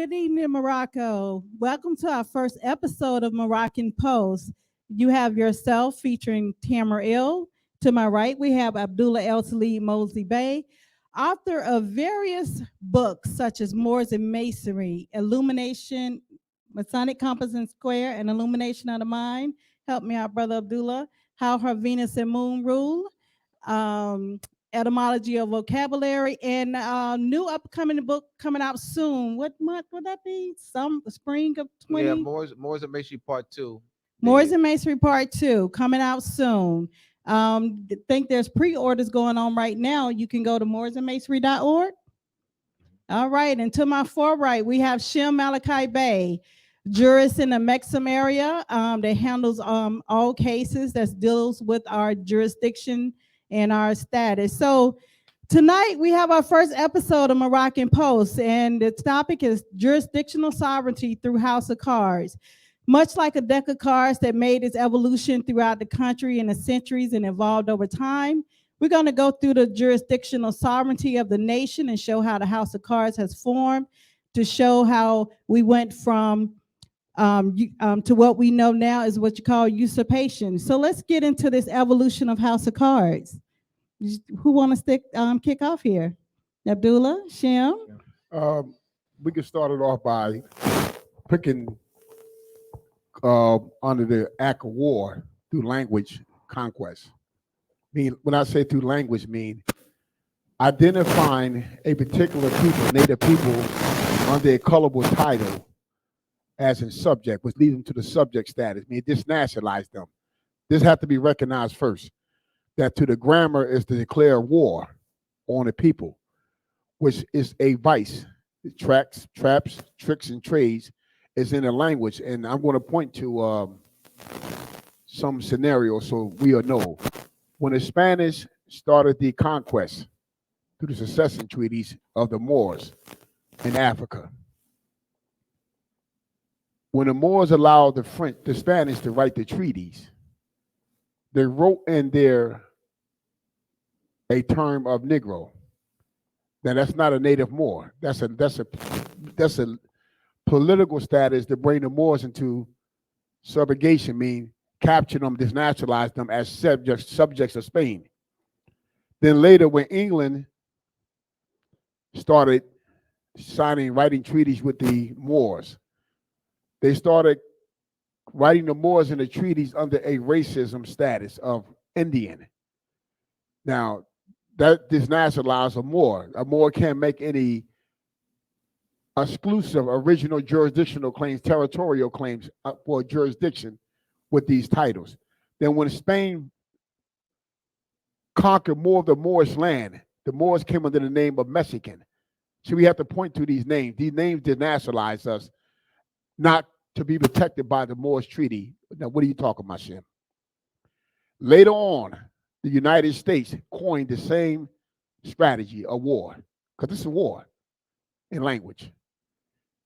Good evening, Morocco. Welcome to our first episode of Moroccan Post. You have yourself featuring Tamara Ill. To my right, we have Abdullah El Talib Mosley Bey, author of various books such as Moors and Masonry, Illumination, Masonic Compass and Square, and Illumination of the Mind. Help me out, Brother Abdullah. How Her Venus and Moon Rule. Um, Etymology of Vocabulary, and a new upcoming book coming out soon. What month would that be? Some spring of 20? Yeah, Moore's and Macy Part Two. Moors and Masonry Part 2 coming out soon. Think there's pre-orders going on right now. You can go to mooresandmasonry.org. All right, and to my far right, we have Shem Malachi Bey, jurist in the Mexham area that handles all cases that deals with our jurisdiction and our status. So tonight we have our first episode of Moroccan Post, and the topic is jurisdictional sovereignty through House of Cards. Much like a deck of cards that made its evolution throughout the country in the centuries and evolved over time, we're going to go through the jurisdictional sovereignty of the nation and show how the House of Cards has formed, to show how we went from to what we know now is what you call usurpation. So let's get into this evolution of House of Cards. Who want to kick off here? Abdullah, Shem? We can start it off by picking under the Act of War through language conquest. When I say through language, mean identifying a particular people, native people, under a colorable title as in subject, which leads them to the subject status. Disnationalize them. This has to be recognized first. That to the grammar is to declare war on the people, which is a vice. Traps, tricks, and trades is in the language. And I'm going to point to some scenarios so we'll know. When the Spanish started the conquest through the succession treaties of the Moors in Africa, when the Moors allowed the Spanish to write the treaties, they wrote in there a term of Negro. Now that's not a native Moor. That's a political status to bring the Moors into subjugation, mean capture them, disnaturalize them as subjects of Spain. Then later, when England started writing treaties with the Moors, they started writing the Moors in the treaties under a racism status of Indian. Now, that disnaturalizes a Moor. A Moor can't make any exclusive, original jurisdictional claims, territorial claims for jurisdiction with these titles. Then when Spain conquered more of the Moorish land, the Moors came under the name of Mexican. So we have to point to these names. These names denationalize us, not to be protected by the Moorish Treaty. Now, what are you talking about, Shem? Later on, the United States coined the same strategy of war, because this is war in language.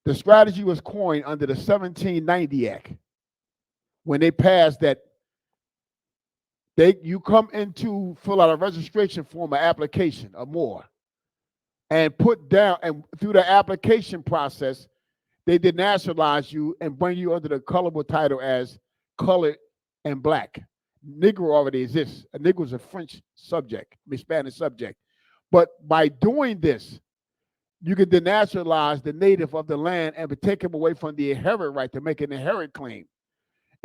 The strategy was coined under the 1790 Act, when they passed that you come into fill out a registration form, an application, or more, and put down, and through the application process, they denationalize you and bring you under the colorable title as colored and black. Negro already exists. A Negro is a French subject, Spanish subject. But by doing this, you can denaturalize the native of the land and take him away from the inherent right to make an inherent claim.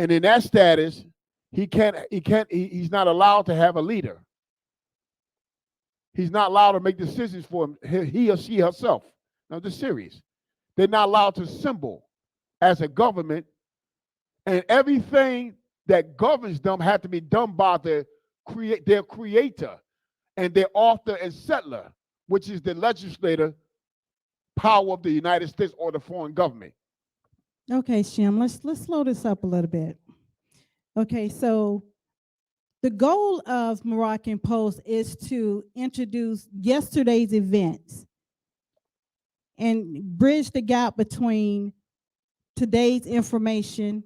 And in that status, he's not allowed to have a leader. He's not allowed to make decisions for him, he or she herself. Now, this is serious. They're not allowed to assemble as a government, and everything that governs them had to be done by their creator and their author and settler, which is the legislative power of the United States or the foreign government. Okay, Shem, let's slow this up a little bit. Okay, so the goal of Moroccan Post is to introduce yesterday's events and bridge the gap between today's information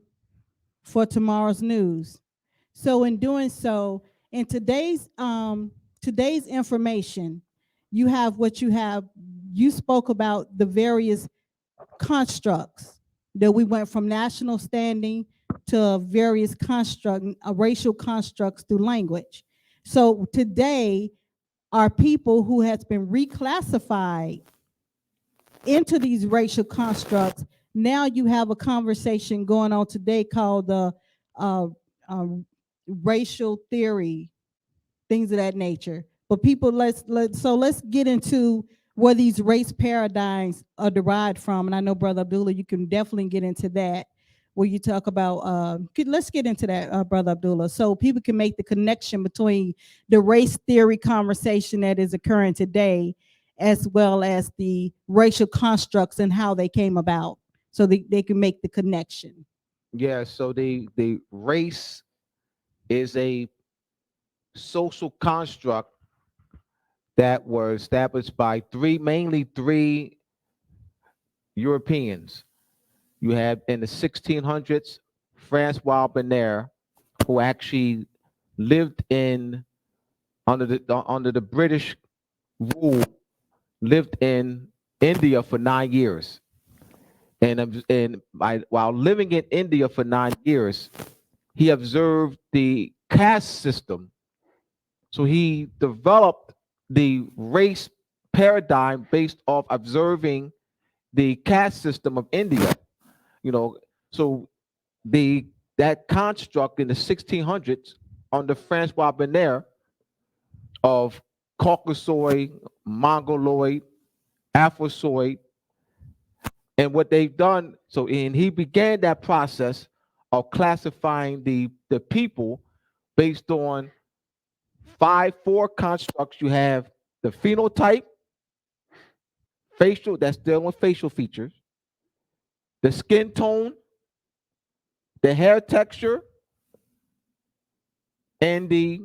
for tomorrow's news. So in doing so, in today's information, you have what you have. You spoke about the various constructs, that we went from national standing to various racial constructs through language. So today, are people who has been reclassified into these racial constructs. Now you have a conversation going on today called the uh, uh, racial theory, things of that nature. But people, let's get into where these race paradigms are derived from. And I know, Brother Abdullah, you can definitely get into that, where you talk about. Let's get into that, Brother Abdullah, so people can make the connection between the race theory conversation that is occurring today, as well as the racial constructs and how they came about, so they can make the connection. Yeah, so the race is a social construct that was established by mainly three Europeans. You have in the 1600s Francois Bonner, who actually lived in under the British rule, lived in India for 9 years, while living in India for 9 years, he observed the caste system. So he developed the race paradigm based off observing the caste system of India. You know, so that construct in the 1600s under Francois Bonner of Caucasoid, Mongoloid, Afrosoid, and what they've done. So, and he began that process of classifying the people based on four constructs. You have the phenotype, facial, that's dealing with facial features, the skin tone, the hair texture, and the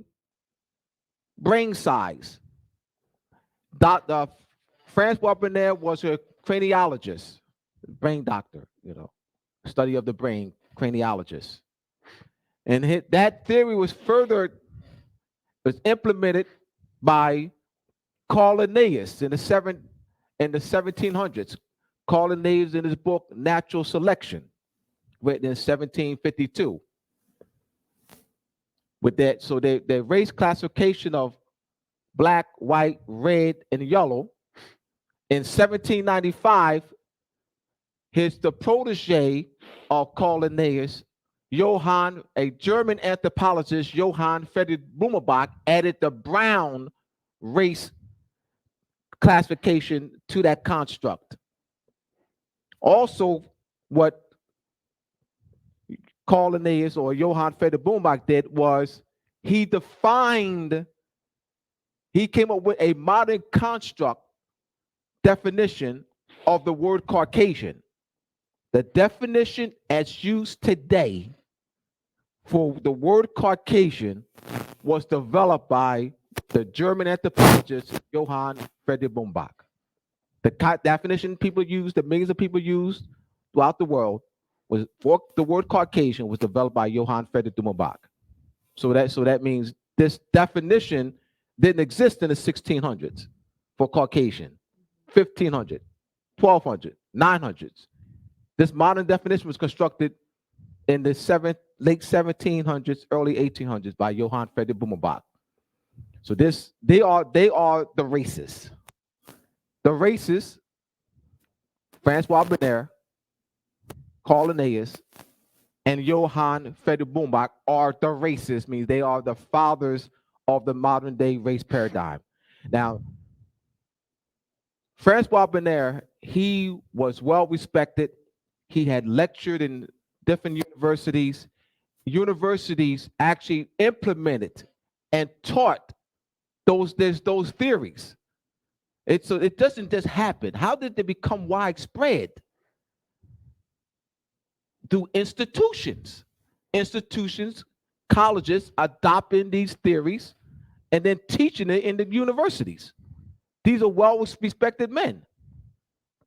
brain size. Dr. Francois Bonner was a craniologist, brain doctor, study of the brain, craniologist. And that theory was implemented by Carl Linnaeus in the 1700s. Carl Linnaeus in his book Natural Selection, written in 1752. With that, so the race classification of black, white, red, and yellow. In 1795, the protege of Carl Linnaeus, a German anthropologist, Johann Friedrich Blumenbach, added the brown race classification to that construct. Also, what Carl Linnaeus or Johann Friedrich Blumenbach did was he came up with a modern construct definition of the word Caucasian. The definition as used today for the word Caucasian was developed by the German anthropologist Johann Friedrich Blumenbach. The definition people used, the millions of people used throughout the world, was for the word Caucasian was developed by Johann Friedrich Blumenbach. So that means this definition didn't exist in the 1600s for Caucasian, 1500, 1200, 900s. This modern definition was constructed in the late 1700s, early 1800s by Johann Friedrich Blumenbach. So they are the races. The races, Francois Bonner, Carl Linnaeus, and Johann Friedrich Blumenbach are the races, means they are the fathers of the modern day race paradigm. Now, Francois Bonner, he was well respected. He had lectured in different universities. Universities actually implemented and taught those theories. So it doesn't just happen. How did they become widespread? Through institutions, colleges adopting these theories and then teaching it in the universities. These are well-respected men.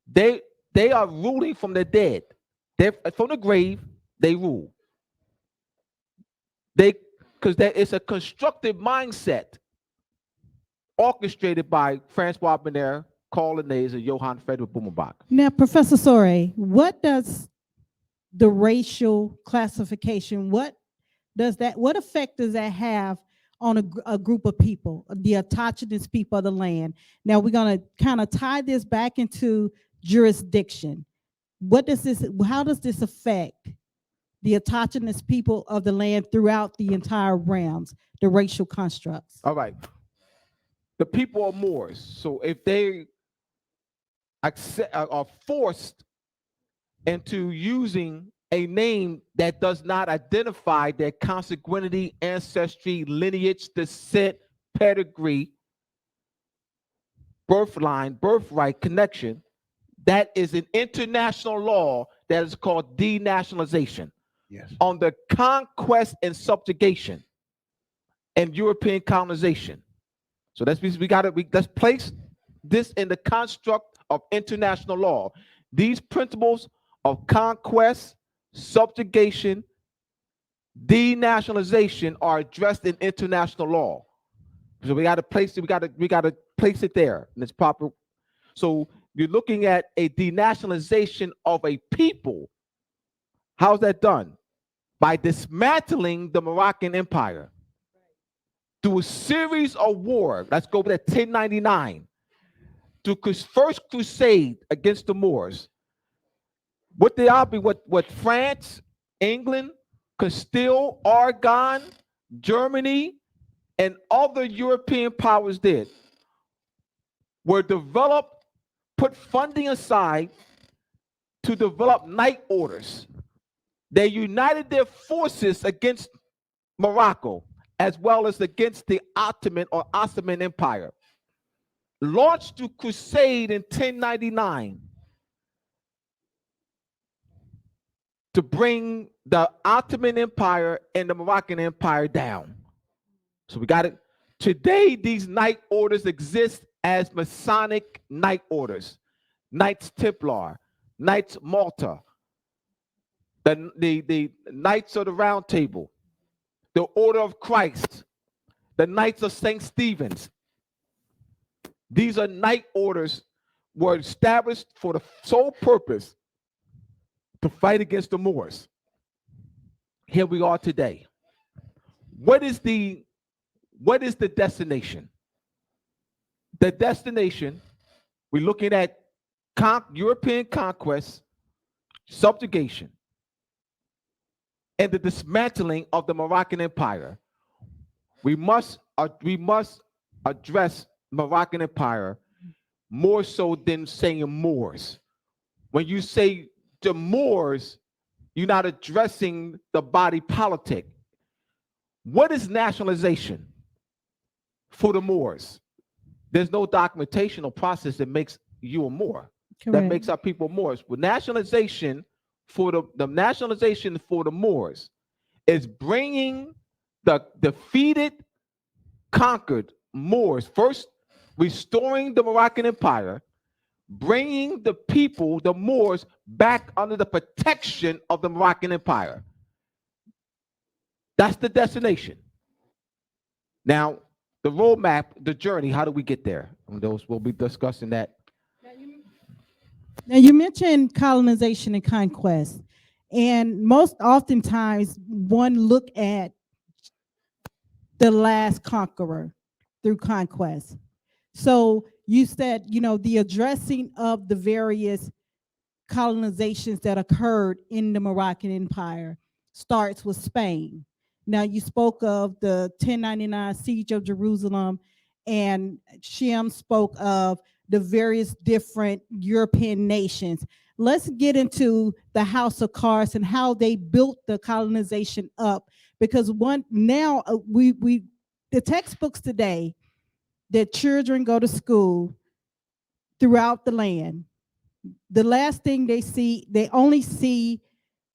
They are ruling from the dead. They're from the grave, they rule. Because it's a constructive mindset orchestrated by Francois Bonner, Carl Linnaeus and Johann Friedrich Blumenbach. Now, Professor Sore, what does the racial classification, what effect does that have on a group of people, the autochthonous people of the land? Now we're going to kind of tie this back into jurisdiction. How does this affect the autochthonous people of the land throughout the entire realms, the racial constructs? All right. The people are Moors. So if they are forced into using a name that does not identify their consanguinity, ancestry, lineage, descent, pedigree, birthright, connection, that is an international law that is called denationalization. Yes. On the conquest and subjugation and European colonization. So let's place this in the construct of international law. These principles of conquest, subjugation, denationalization are addressed in international law. So we got to place it there in its proper. So you're looking at a denationalization of a people. How's that done? By dismantling the Moroccan Empire through a series of war. Let's go with that 1099. To first crusade against the Moors. What France, England, Castile, Aragon, Germany, and other European powers did were put funding aside to develop night orders. They united their forces against Morocco as well as against the Ottoman Empire. Launched to crusade in 1099 to bring the Ottoman Empire and the Moroccan Empire down. So we got it. Today, these night orders exist as Masonic night orders. Knights Templar, Knights Malta, the Knights of the Round Table, the Order of Christ, the Knights of St. Stephen's. These are night orders were established for the sole purpose to fight against the Moors. Here we are today. What is the destination? The destination, we're looking at European conquest, subjugation, and the dismantling of the Moroccan Empire. We must address Moroccan Empire more so than saying Moors. When you say the Moors, you're not addressing the body politic. What is nationalization for the Moors? There's no documentation or process that makes you a Moor. Correct. That makes our people Moors. But nationalization for the nationalization for the Moors is bringing the defeated, conquered Moors, first restoring the Moroccan Empire, bringing the people, the Moors, back under the protection of the Moroccan Empire. That's the destination. Now, the roadmap, the journey, how do we get there? And those we'll be discussing that. Now, you mentioned colonization and conquest, and most oftentimes one look at the last conqueror through conquest. So you said, the addressing of the various colonizations that occurred in the Moroccan Empire starts with Spain. Now, you spoke of the 1099 siege of Jerusalem, and Shem spoke of the various different European nations. Let's get into the House of Cards and how they built the colonization up, because the textbooks today that children go to school throughout the land, the last thing they only see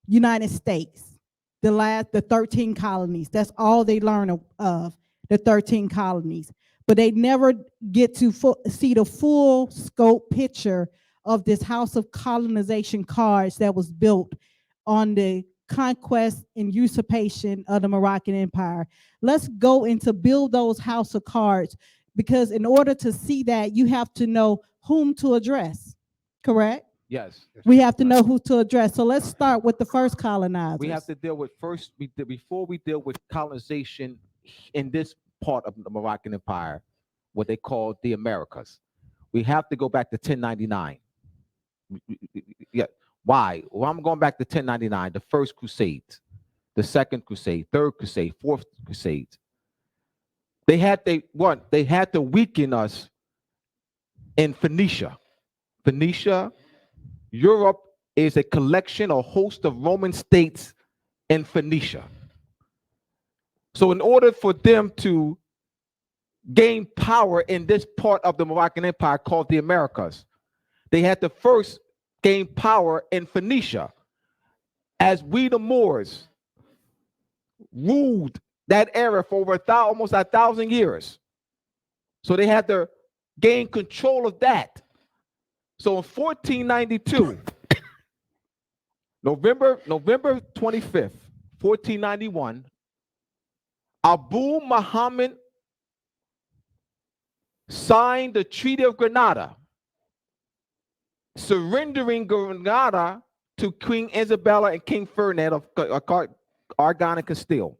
United States, the 13 colonies. That's all they learn of the 13 colonies. But they never get to see the full scope picture of this House of Colonization Cards that was built on the conquest and usurpation of the Moroccan Empire. Let's go into build those House of Cards, because in order to see that, you have to know whom to address, correct? Yes. We have to know who to address. So let's start with the first colonizers. We have to deal with first, before we deal with colonization in this part of the Moroccan Empire, what they call the Americas. We have to go back to 1099. Yeah. Why? Well, I'm going back to 1099, the first crusade, the second crusade, third crusade, fourth crusade. They had to weaken us in Phoenicia. Phoenicia, Europe is a collection or host of Roman states in Phoenicia. So in order for them to gain power in this part of the Moroccan Empire called the Americas, they had to first gain power in Phoenicia, as we the Moors ruled that area for over almost 1,000 years. So they had to gain control of that. So in 1492, November 25th, 1491, Abu Muhammad signed the Treaty of Granada, surrendering Granada to Queen Isabella and King Ferdinand of Aragon and Castile.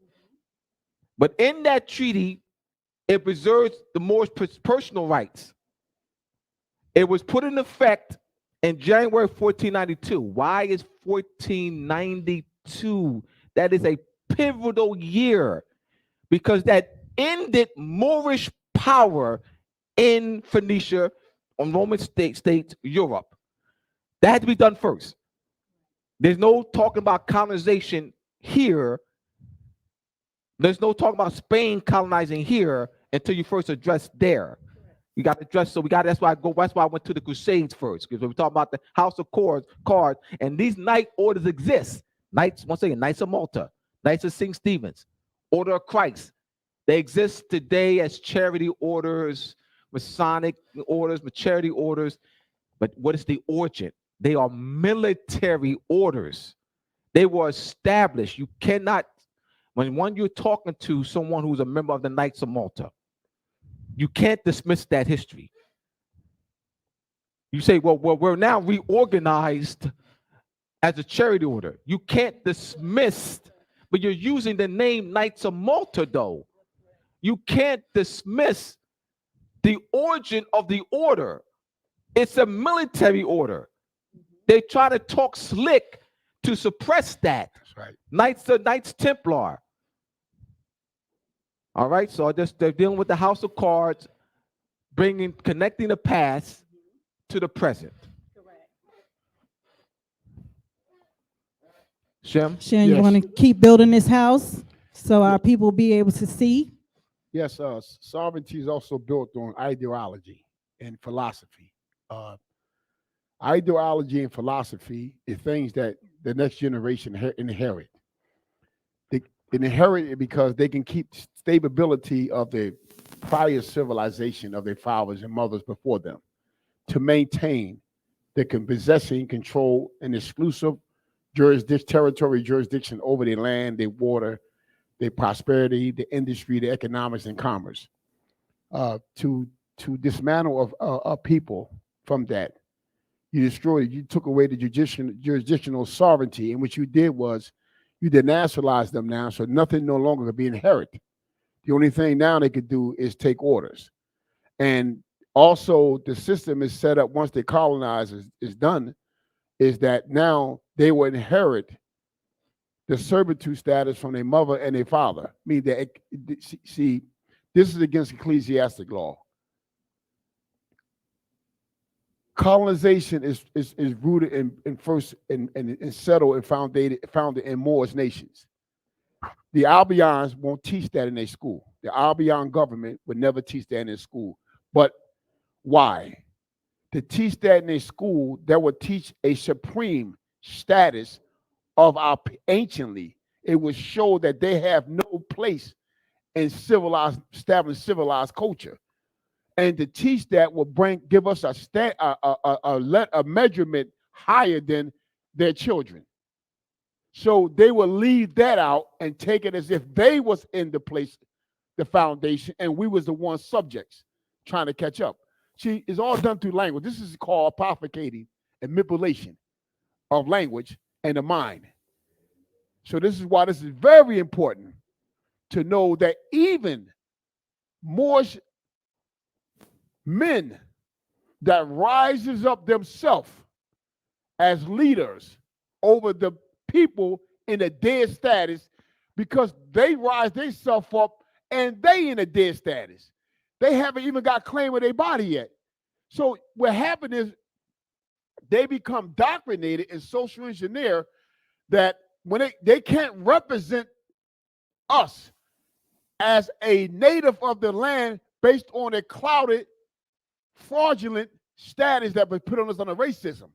But in that treaty, it preserves the Moors' personal rights. It was put in effect in January 1492. Why is 1492? That is a pivotal year, because that ended Moorish power in Phoenicia, on Roman states, Europe. That had to be done first. There's no talking about colonization here. There's no talk about Spain colonizing here until you first address there. You got to address, that's why I went to the Crusades first, because we talk about the House of Cards, and these knight orders exist. Knights, once again, Knights of Malta, Knights of St. Stephen's, Order of Christ. They exist today as charity orders, Masonic orders, charity orders. But what is the origin? They are military orders. They were established. You cannot, when you're talking to someone who's a member of the Knights of Malta, you can't dismiss that history. You say, well, we're now reorganized as a charity order. You can't dismiss, but you're using the name Knights of Malta, though. You can't dismiss the origin of the order. It's a military order. They try to talk slick to suppress that. That's right. Knights Templar. All right, so they're dealing with the House of Cards, connecting the past to the present. Correct. Shem? Shan, you Yes. want to keep building this house so our people will be able to see? Yes, sovereignty is also built on ideology and philosophy. Ideology and philosophy is things that the next generation inherit. They inherit it because they can keep stability of the prior civilization of their fathers and mothers before them, to maintain they can possessing, control an exclusive territory jurisdiction over their land, their water, their prosperity, the industry, the economics, and commerce. To dismantle a people from that, you took away the jurisdictional sovereignty, and what you did was you denationalized them now, so nothing no longer could be inherited. The only thing now they could do is take orders. And also the system is set up once they colonize is done, is that now they will inherit the servitude status from their mother and their father. I mean, see, this is against ecclesiastic law. Colonization is rooted in first and settled and founded in Moorish nations. The Albions won't teach that in their school. The Albion government would never teach that in their school. But why? To teach that in their school, that would teach a supreme status of our anciently. It would show that they have no place in established civilized culture. And to teach that will give us a measurement higher than their children. So they will leave that out and take it as if they was in the place, the foundation, and we was the one subjects trying to catch up. See, it's all done through language. This is called apophicating and manipulation of language and the mind. So this is why this is very important to know that even more men that rises up themselves as leaders over the people in a dead status, because they rise themselves up and they in a dead status. They haven't even got claim of their body yet. So what happened is they become indoctrinated and social engineer that when they can't represent us as a native of the land based on a clouded, fraudulent status that was put on us under racism.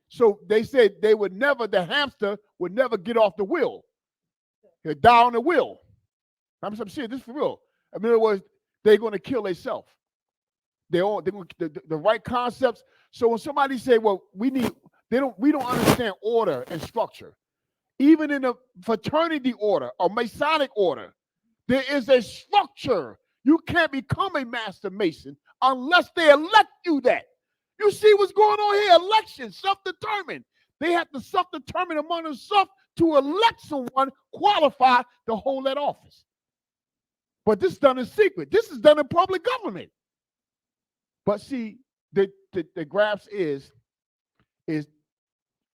So they said they would never, the hamster would never get off the wheel. He'll die on the wheel. I'm serious, this is for real. I mean, it was, they're going to kill themselves. They're the right concepts. So when somebody say, well, we don't understand order and structure. Even in a fraternity order or Masonic order, there is a structure. You can't become a master Mason unless they elect you that. You see what's going on here? Election, self-determined. They have to self-determine among themselves to elect someone qualified to hold that office. But this is done in secret. This is done in public government. But see, the grasp is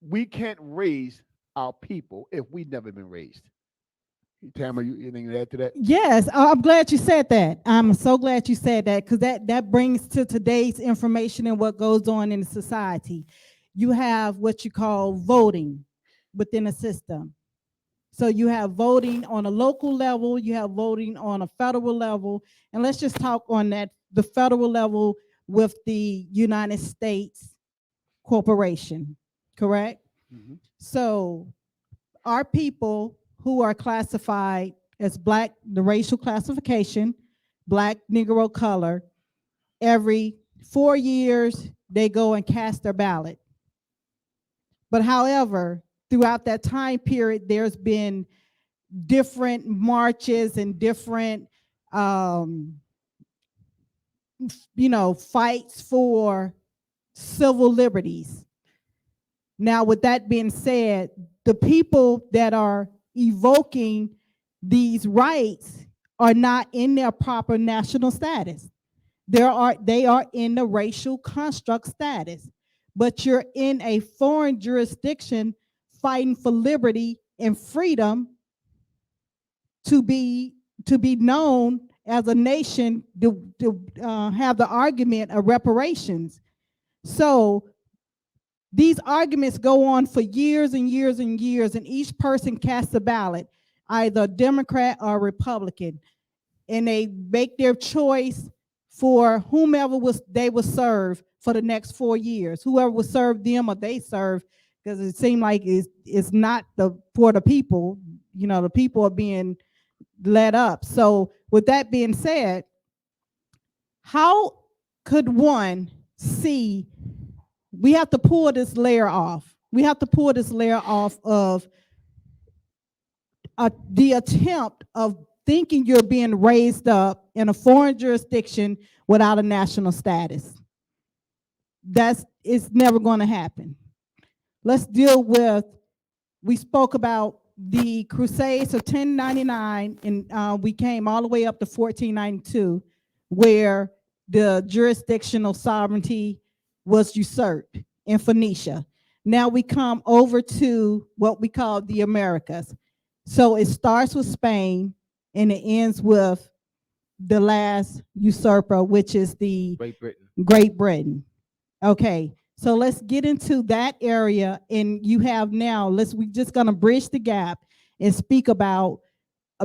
we can't raise our people if we've never been raised. Tamara, you anything to add to that? Yes, I'm glad you said that. I'm so glad you said that, because that brings to today's information and what goes on in the society. You have what you call voting within a system. So you have voting on a local level, you have voting on a federal level, and let's just talk on the federal level with the United States corporation, correct? Mm-hmm. So our people who are classified as Black, the racial classification, Black, Negro, color, every 4 years, they go and cast their ballot. But however, throughout that time period, there's been different marches and different, fights for civil liberties. Now, with that being said, the people that are evoking these rights are not in their proper national status. They are in the racial construct status, but you're in a foreign jurisdiction fighting for liberty and freedom to be known as a nation to have the argument of reparations. So these arguments go on for years and years and years, and each person casts a ballot, either Democrat or Republican, and they make their choice for whomever they will serve for the next 4 years. Whoever will serve them or they serve, because it seems like it's not for the people. The people are being led up. So with that being said, how could one see? We have to pull this layer off. We have to pull this layer off of the attempt of thinking you're being raised up in a foreign jurisdiction without a national status. It's never going to happen. Let's deal with, we spoke about the Crusades of 1099, and we came all the way up to 1492, where the jurisdictional sovereignty was usurped in Phoenicia. Now we come over to what we call the Americas. So it starts with Spain and it ends with the last usurper, which is the Great Britain. Okay, so let's get into that area, and you have now, we're just gonna bridge the gap and speak about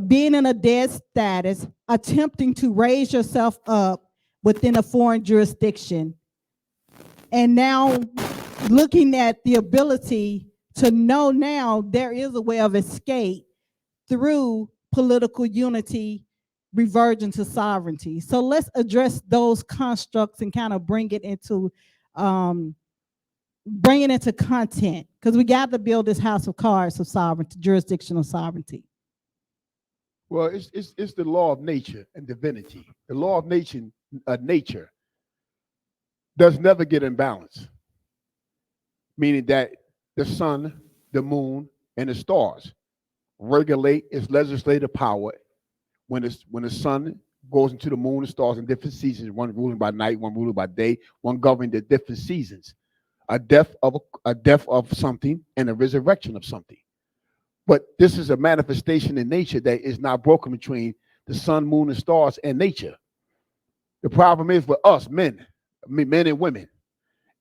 being in a dead status, attempting to raise yourself up within a foreign jurisdiction, and now looking at the ability to know now there is a way of escape through political unity, reversion to sovereignty. So let's address those constructs and kind of bring it into content, because we got to build this house of cards of sovereignty, jurisdictional sovereignty. Well, it's the law of nature and divinity. The law of nature does never get in balance, meaning that the sun, the moon, and the stars regulate its legislative power when the sun goes into the moon and stars in different seasons, one ruling by night, one ruling by day, one governing the different seasons. A death of something and a resurrection of something. But this is a manifestation in nature that is not broken between the sun, moon, and stars and nature. The problem is with us men and women,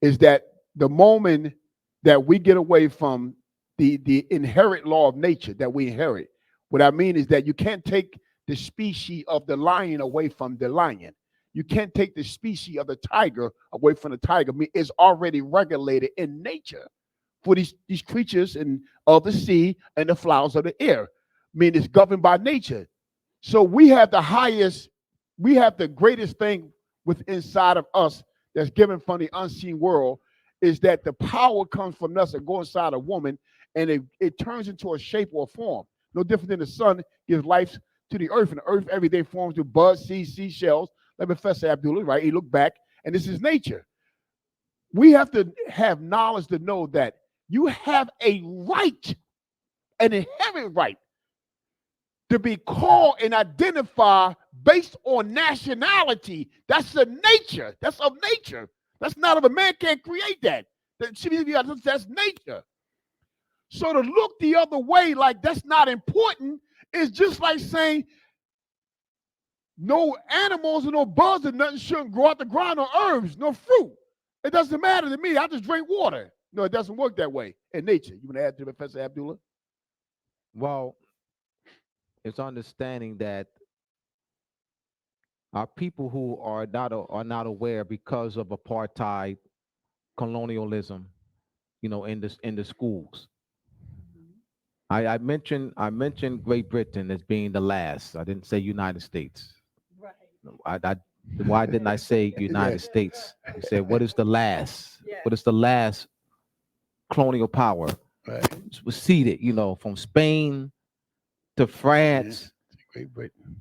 is that the moment that we get away from the inherent law of nature that we inherit, what I mean is that you can't take the species of the lion away from the lion. You can't take the species of the tiger away from the tiger. I mean, it's already regulated in nature for these creatures and of the sea and the flowers of the air. I mean, it's governed by nature. So we have the greatest thing within inside of us that's given from the unseen world, is that the power comes from us and go inside a woman, and it turns into a shape or a form. No different than the sun gives life to the earth, and the earth every day forms to buds, seeds, seashells. Like Professor Abdullah, right? He looked back, and this is nature. We have to have knowledge to know that you have a right, an inherent right, to be called and identified based on nationality. That's the nature. That's of nature. That's not of a man can't create that. That's nature. So to look the other way like that's not important is just like saying no animals and no bugs and nothing shouldn't grow out the ground, or herbs, no fruit. It doesn't matter to me. I just drink water. No, it doesn't work that way in nature. You want to add to Professor Abdullah? Well, it's understanding that our people who are not aware because of apartheid, colonialism, in the schools. I mentioned Great Britain as being the last. I didn't say United States. Right. Why didn't I say United States? You said, what is the last? Yeah. What is the last colonial power? Right. It was seated, from Spain to France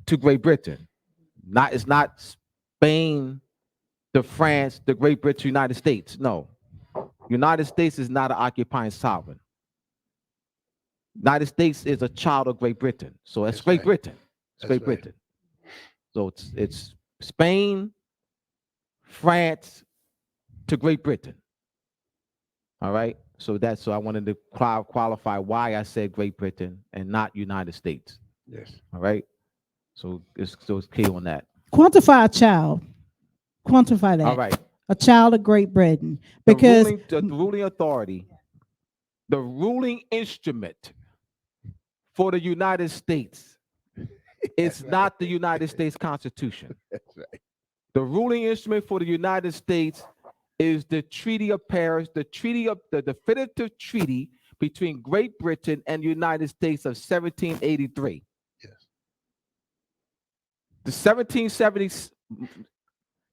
to Great Britain. It's not Spain to France to Great Britain to United States. No. United States is not an occupying sovereign. United States is a child of Great Britain. So that's Great Britain. It's Great Britain. So it's Spain, France to Great Britain. All right. So I wanted to qualify why I said Great Britain and not United States. Yes. All right. So it's clear on that. Quantify a child. Quantify that. All right. A child of Great Britain. Because the ruling authority, the ruling instrument for the United States, it's not the United States Constitution. That's right. The ruling instrument for the United States is the Treaty of Paris, the definitive treaty between Great Britain and the United States of 1783. Yes. The 1770,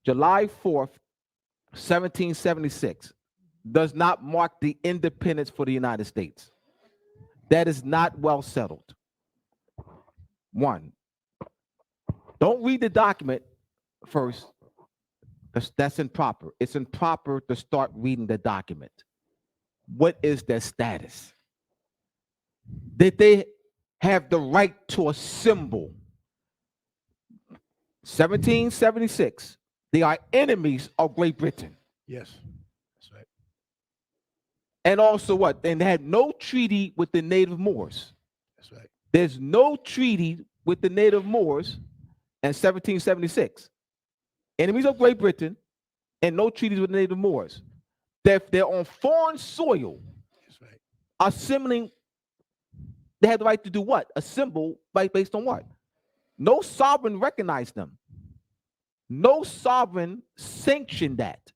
July 4th, 1776, does not mark the independence for the United States. That is not well settled. One, don't read the document first. That's improper. It's improper to start reading the document. What is their status? Did they have the right to assemble? 1776, they are enemies of Great Britain. Yes, that's right. And also what? And they had no treaty with the native Moors. That's right. There's no treaty with the native Moors in 1776. Enemies of Great Britain and no treaties with the native Moors. They're on foreign soil. That's right. Assembling, they had the right to do what? Assemble based on what? No sovereign recognized them. No sovereign sanctioned that.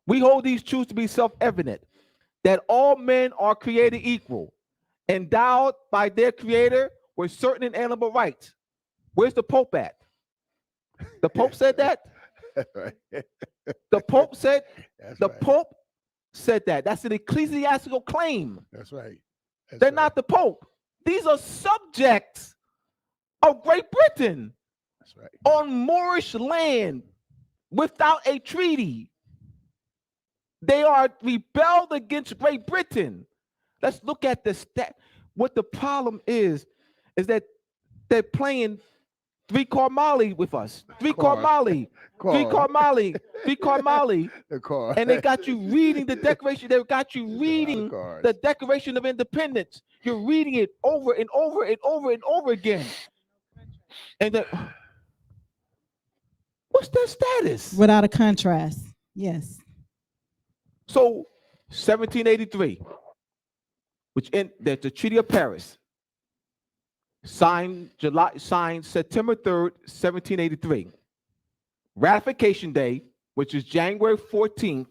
We hold these truths to be self-evident, that all men are created equal, endowed by their creator with certain inalienable rights. Where's the Pope at? The Pope said that? Right. The Pope said, That's the right. Pope said that. That's an ecclesiastical claim. That's right. They're not the Pope. These are subjects of Great Britain. That's right. On Moorish land without a treaty. They are rebelled against Great Britain. Let's look at the stat. What the problem is that they're playing three-card Mali with us. Three-card Mali. Three-card Mali. Three-card Mali. And they got you reading the Declaration. They got you reading the Declaration of Independence. You're reading it over and over and over and over again. And what's their status? Without a contrast. Yes. So 1783, which that's the Treaty of Paris, signed September 3rd, 1783. Ratification Day, which is January 14th.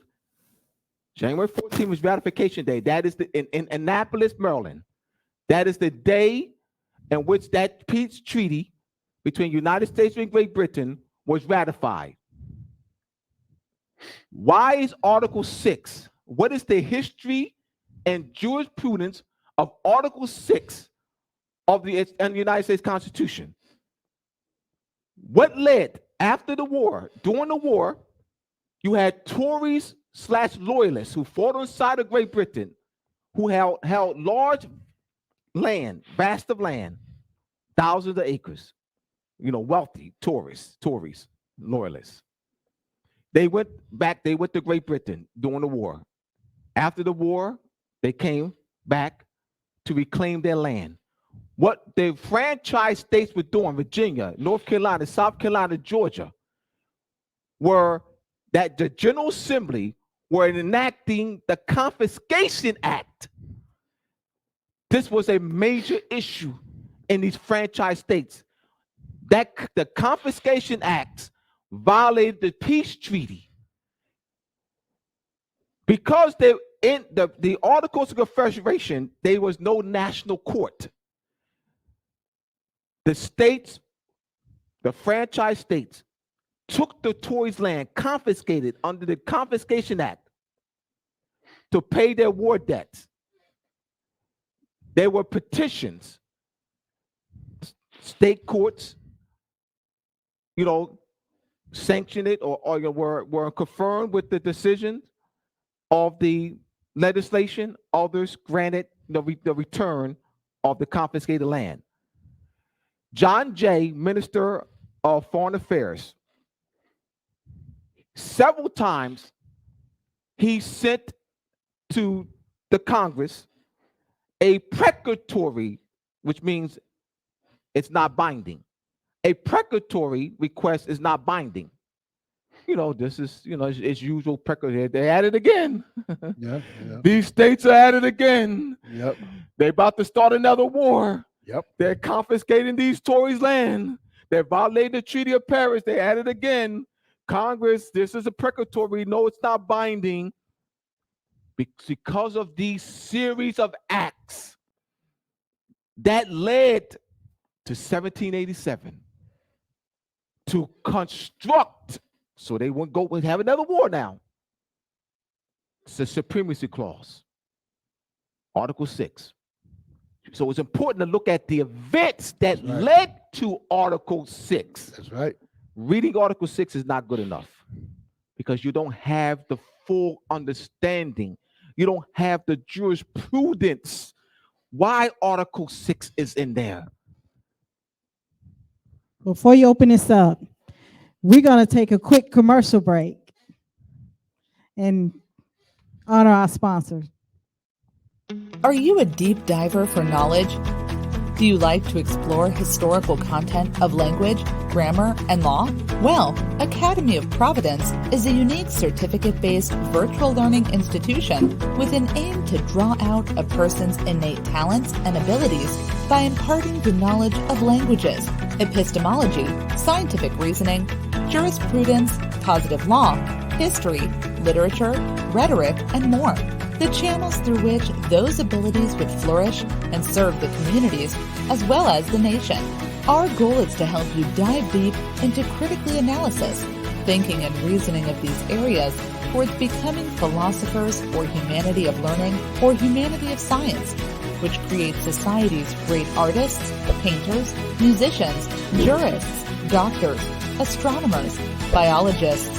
January 14th was Ratification Day. That is in Annapolis, Maryland. That is the day in which that peace treaty between United States and Great Britain was ratified. Why is Article 6? What is the history and jurisprudence of Article 6 of the United States Constitution? What led after the war? During the war, you had Tories/loyalists who fought on the side of Great Britain, who held large land, vast of land, thousands of acres. Wealthy Tories, loyalists. They went to Great Britain during the war. After the war, they came back to reclaim their land. What the franchise states were doing, Virginia, North Carolina, South Carolina, Georgia, were that the General Assembly were enacting the Confiscation Act. This was a major issue in these franchise states. That the Confiscation Acts violated the peace treaty because they in the Articles of Confederation. There was no national court. The states, the franchise states, took the Tories' land, confiscated under the Confiscation Act to pay their war debts. There were petitions, state courts, sanctioned it or were confirmed with the decisions of the legislation. Others granted the return of the confiscated land. John Jay, Minister of Foreign Affairs, several times he sent to the Congress a precatory, which means it's not binding. A precatory request is not binding. This is, it's usual precatory. They at it again. Yeah. These states are at it again. Yep. They're about to start another war. Yep. They're confiscating these Tories' land. They're violating the Treaty of Paris. They at it again. Congress, this is a precatory. No, it's not binding. Because of these series of acts that led to 1787 to construct, so they won't go and have another war now. It's the Supremacy Clause, Article 6. So it's important to look at the events that led to Article 6. That's right. Reading Article 6 is not good enough because you don't have the full understanding. You don't have the jurisprudence. Why Article 6 is in there. Before you open this up, we're going to take a quick commercial break and honor our sponsors. Are you a deep diver for knowledge? Do you like to explore historical content of language, grammar, and law? Well, Academy of Providence is a unique certificate-based virtual learning institution with an aim to draw out a person's innate talents and abilities by imparting the knowledge of languages, epistemology, scientific reasoning, jurisprudence, positive law, history, literature, rhetoric, and more. The channels through which those abilities would flourish and serve the communities as well as the nation. Our goal is to help you dive deep into critical analysis, thinking and reasoning of these areas towards becoming philosophers or humanity of learning or humanity of science, which creates society's great artists, painters, musicians, jurists, doctors, astronomers, biologists,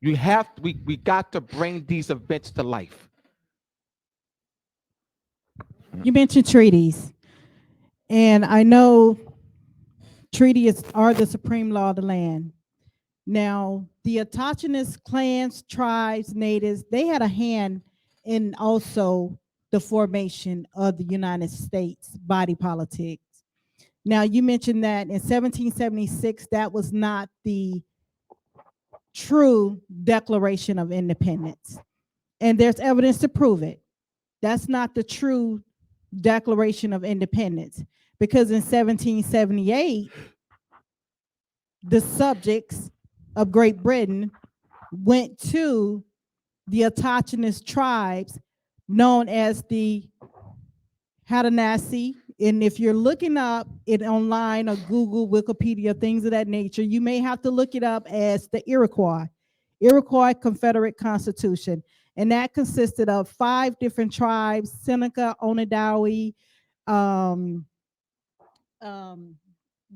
We got to bring these events to life. You mentioned treaties, and I know treaties are the supreme law of the land. Now, the autochthonous clans, tribes, natives, they had a hand in also the formation of the United States body politic. Now, you mentioned that in 1776, that was not the true Declaration of Independence. And there's evidence to prove it. That's not the true Declaration of Independence, because in 1778, the subjects of Great Britain went to the autochthonous tribes known as the Haudenosaunee. And if you're looking up it online or Google, Wikipedia, things of that nature, you may have to look it up as the Iroquois Confederate Constitution. And that consisted of 5 different tribes: Seneca, Onondaga, um,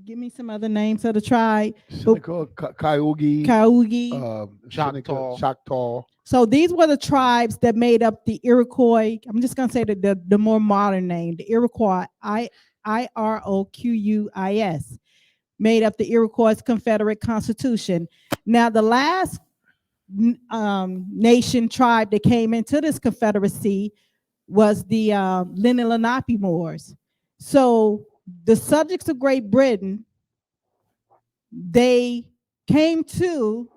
give me some other names of the tribe. Seneca, Cayuga, Cayuga. Choctaw. Choctaw. So these were the tribes that made up the Iroquois. I'm just going to say the more modern name, the Iroquois, Iroquois, made up the Iroquois Confederate Constitution. Now, the last nation tribe that came into this confederacy was the Lenape Moors. So the subjects of Great Britain, they came to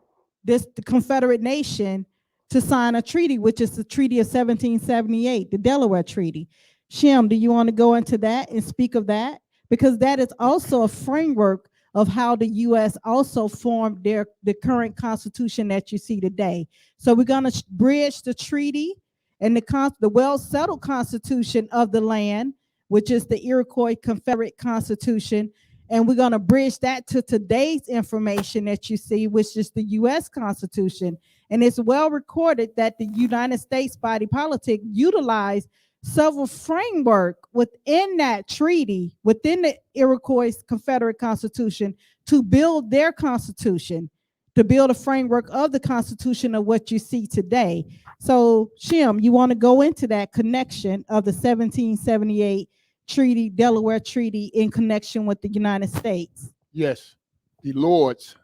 the Confederate nation to sign a treaty, which is the Treaty of 1778, the Delaware Treaty. Shem, do you want to go into that and speak of that? Because that is also a framework of how the U.S. also formed the current constitution that you see today. So we're going to bridge the treaty and the well-settled constitution of the land, which is the Iroquois Confederate Constitution, and we're going to bridge that to today's information that you see, which is the U.S. Constitution. And it's well recorded that the United States body politic utilized several framework within that treaty, within the Iroquois Confederate Constitution, to build their constitution, to build a framework of the Constitution of what you see today. So, Shem, you want to go into that connection of the 1778 treaty, Delaware Treaty, in connection with the United States? Yes, the lords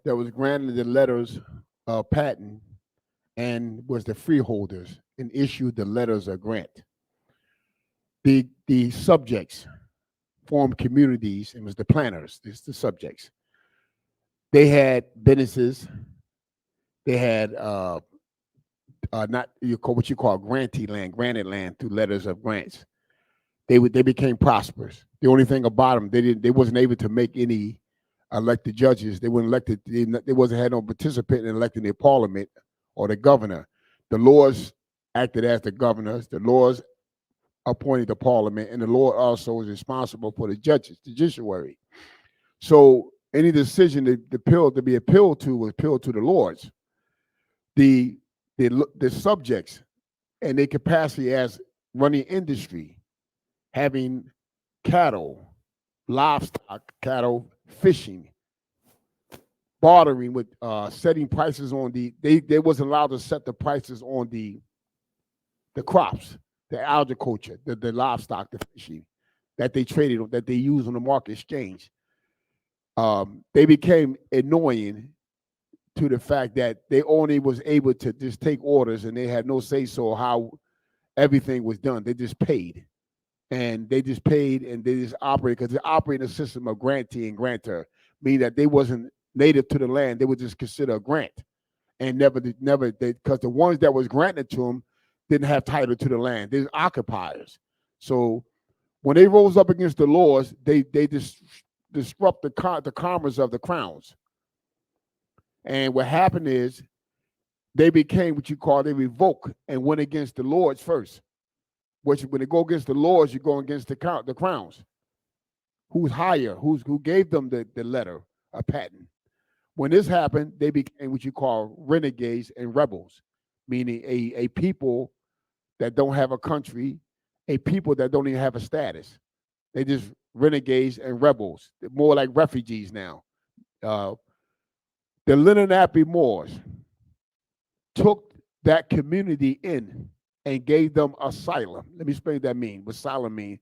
that was granted the letters of patent and was the freeholders and issued the letters of grant. The subjects formed communities and was the planters, the subjects. They had businesses. They had not what you call grantee land, granted land through letters of grants. They became prosperous. The only thing about them, they wasn't able to make any elected judges. They weren't elected. They wasn't had no participant in electing their parliament or the governor. The lords acted as the governors. The lords appointed the parliament, and the lord also was responsible for the judges, the judiciary. So any decision to be appealed to was appealed to the lords. The subjects and their capacity as running industry, having cattle, livestock, cattle, fishing, bartering with setting prices on they wasn't allowed to set the prices on the crops, the agriculture, the livestock, the fishing that they traded, that they used on the market exchange. They became annoying to the fact that they only was able to just take orders and they had no say so how everything was done. They just paid. And they just paid and they just operated because they operate in a system of grantee and grantor, meaning that they wasn't native to the land. They would just consider a grant and never because the ones that was granted to them didn't have title to the land. They're occupiers. So when they rose up against the laws, they disrupt the commerce of the crowns. And what happened is they became what you call, they revoke and went against the lords first. Which when they go against the lords, you go against the crowns. Who's higher? Who gave them the letter, a patent? When this happened, they became what you call renegades and rebels, meaning a people that don't have a country, a people that don't even have a status. They just renegades and rebels. They're more like refugees now. The Lenape Moors took that community in and gave them asylum. Let me explain what that means. What asylum mean?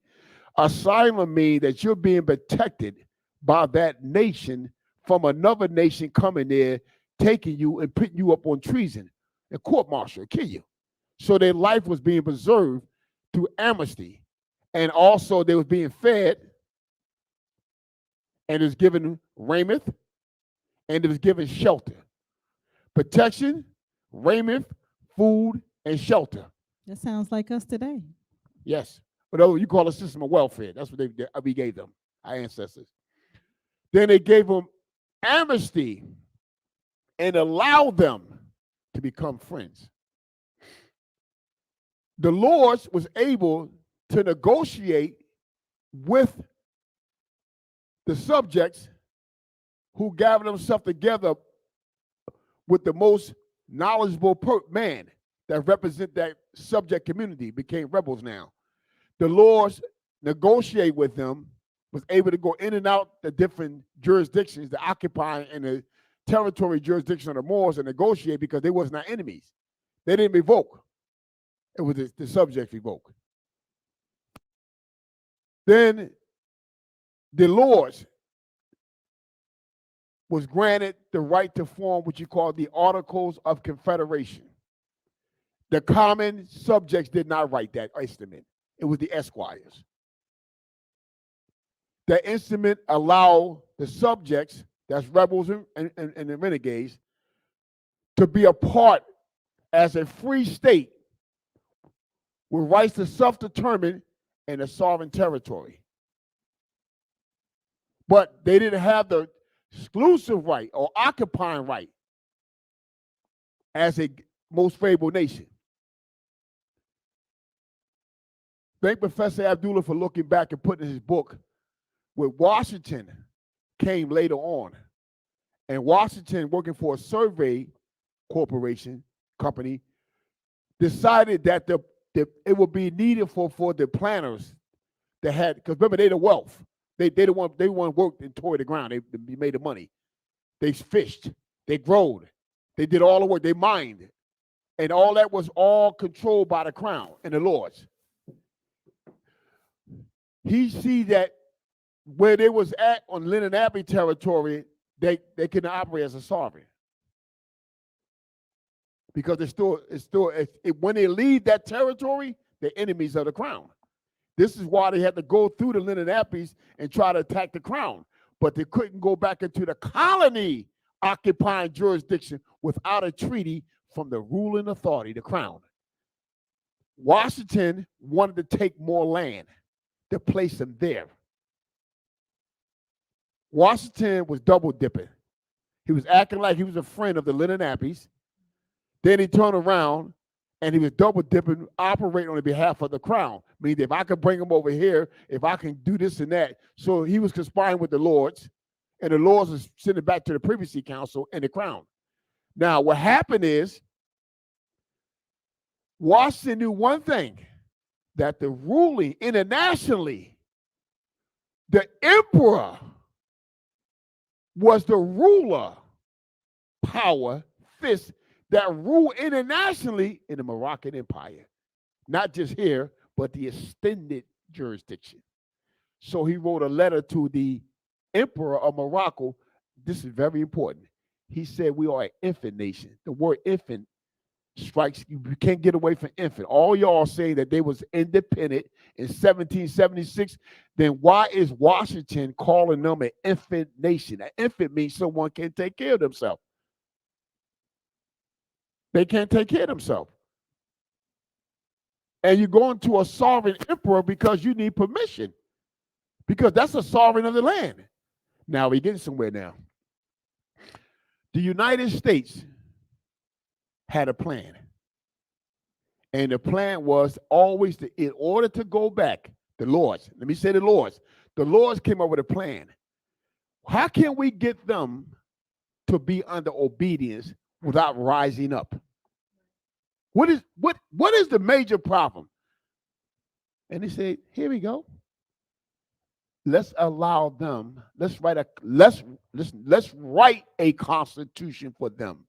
Asylum means that you're being protected by that nation from another nation coming there, taking you and putting you up on treason and court-martial, kill you. So their life was being preserved through amnesty. And also they was being fed, and it was given raiment, and it was given shelter. Protection, raiment, food, and shelter. That sounds like us today. Yes. But you call it a system of welfare. That's what we gave them, our ancestors. Then they gave them amnesty and allowed them to become friends. The Lords was able to negotiate with the subjects who gathered themselves together with the most knowledgeable man that represent that subject community, became rebels now. The Lords negotiate with them, was able to go in and out the different jurisdictions, the occupying and the territory jurisdiction of the Moors, and negotiate because they was not enemies. They didn't revoke. It was the subject revoked. Then the Lords was granted the right to form what you call the Articles of Confederation. The common subjects did not write that instrument. It was the esquires. The instrument allowed the subjects, that's rebels and the renegades, to be a part as a free state with rights to self-determine in a sovereign territory. But they didn't have the exclusive right or occupying right as a most favored nation. Thank Professor Abdullah for looking back and putting in his book where Washington came later on. And Washington, working for a survey corporation, company, decided that it would be needed for the planners that had, because remember, they the wealth. They didn't want work and toy the ground. They made the money. They fished. They growed. They did all the work. They mined. And all that was all controlled by the crown and the lords. He see that where they was at on Lenape territory, they couldn't operate as a sovereign. Because when they leave that territory, they're enemies of the crown. This is why they had to go through the Lenapes and try to attack the crown. But they couldn't go back into the colony occupying jurisdiction without a treaty from the ruling authority, the crown. Washington wanted to take more land to place them there. Washington was double dipping. He was acting like he was a friend of the Lenapes. Then he turned around and he was double dipping, operating on the behalf of the crown. Meaning, if I could bring him over here, if I can do this and that. So he was conspiring with the Lords, and the Lords was sending it back to the Privacy Council and the crown. Now, what happened is Washington knew one thing, that the ruling internationally, the emperor was the ruler, power, fist, that rule internationally in the Moroccan Empire. Not just here, but the extended jurisdiction. So he wrote a letter to the emperor of Morocco. This is very important. He said, we are an infant nation. The word infant strikes, you can't get away from infant. All y'all saying that they was independent in 1776, then why is Washington calling them an infant nation? An infant means someone can't take care of themselves. They can't take care of themselves. And you're going to a sovereign emperor because you need permission. Because that's a sovereign of the land. Now we're getting somewhere now. The United States had a plan. And the plan was always in order to go back, the Lords, let me say the Lords came up with a plan. How can we get them to be under obedience without rising up? What is the major problem? And they said, here we go. let's allow them. Let's write a constitution for them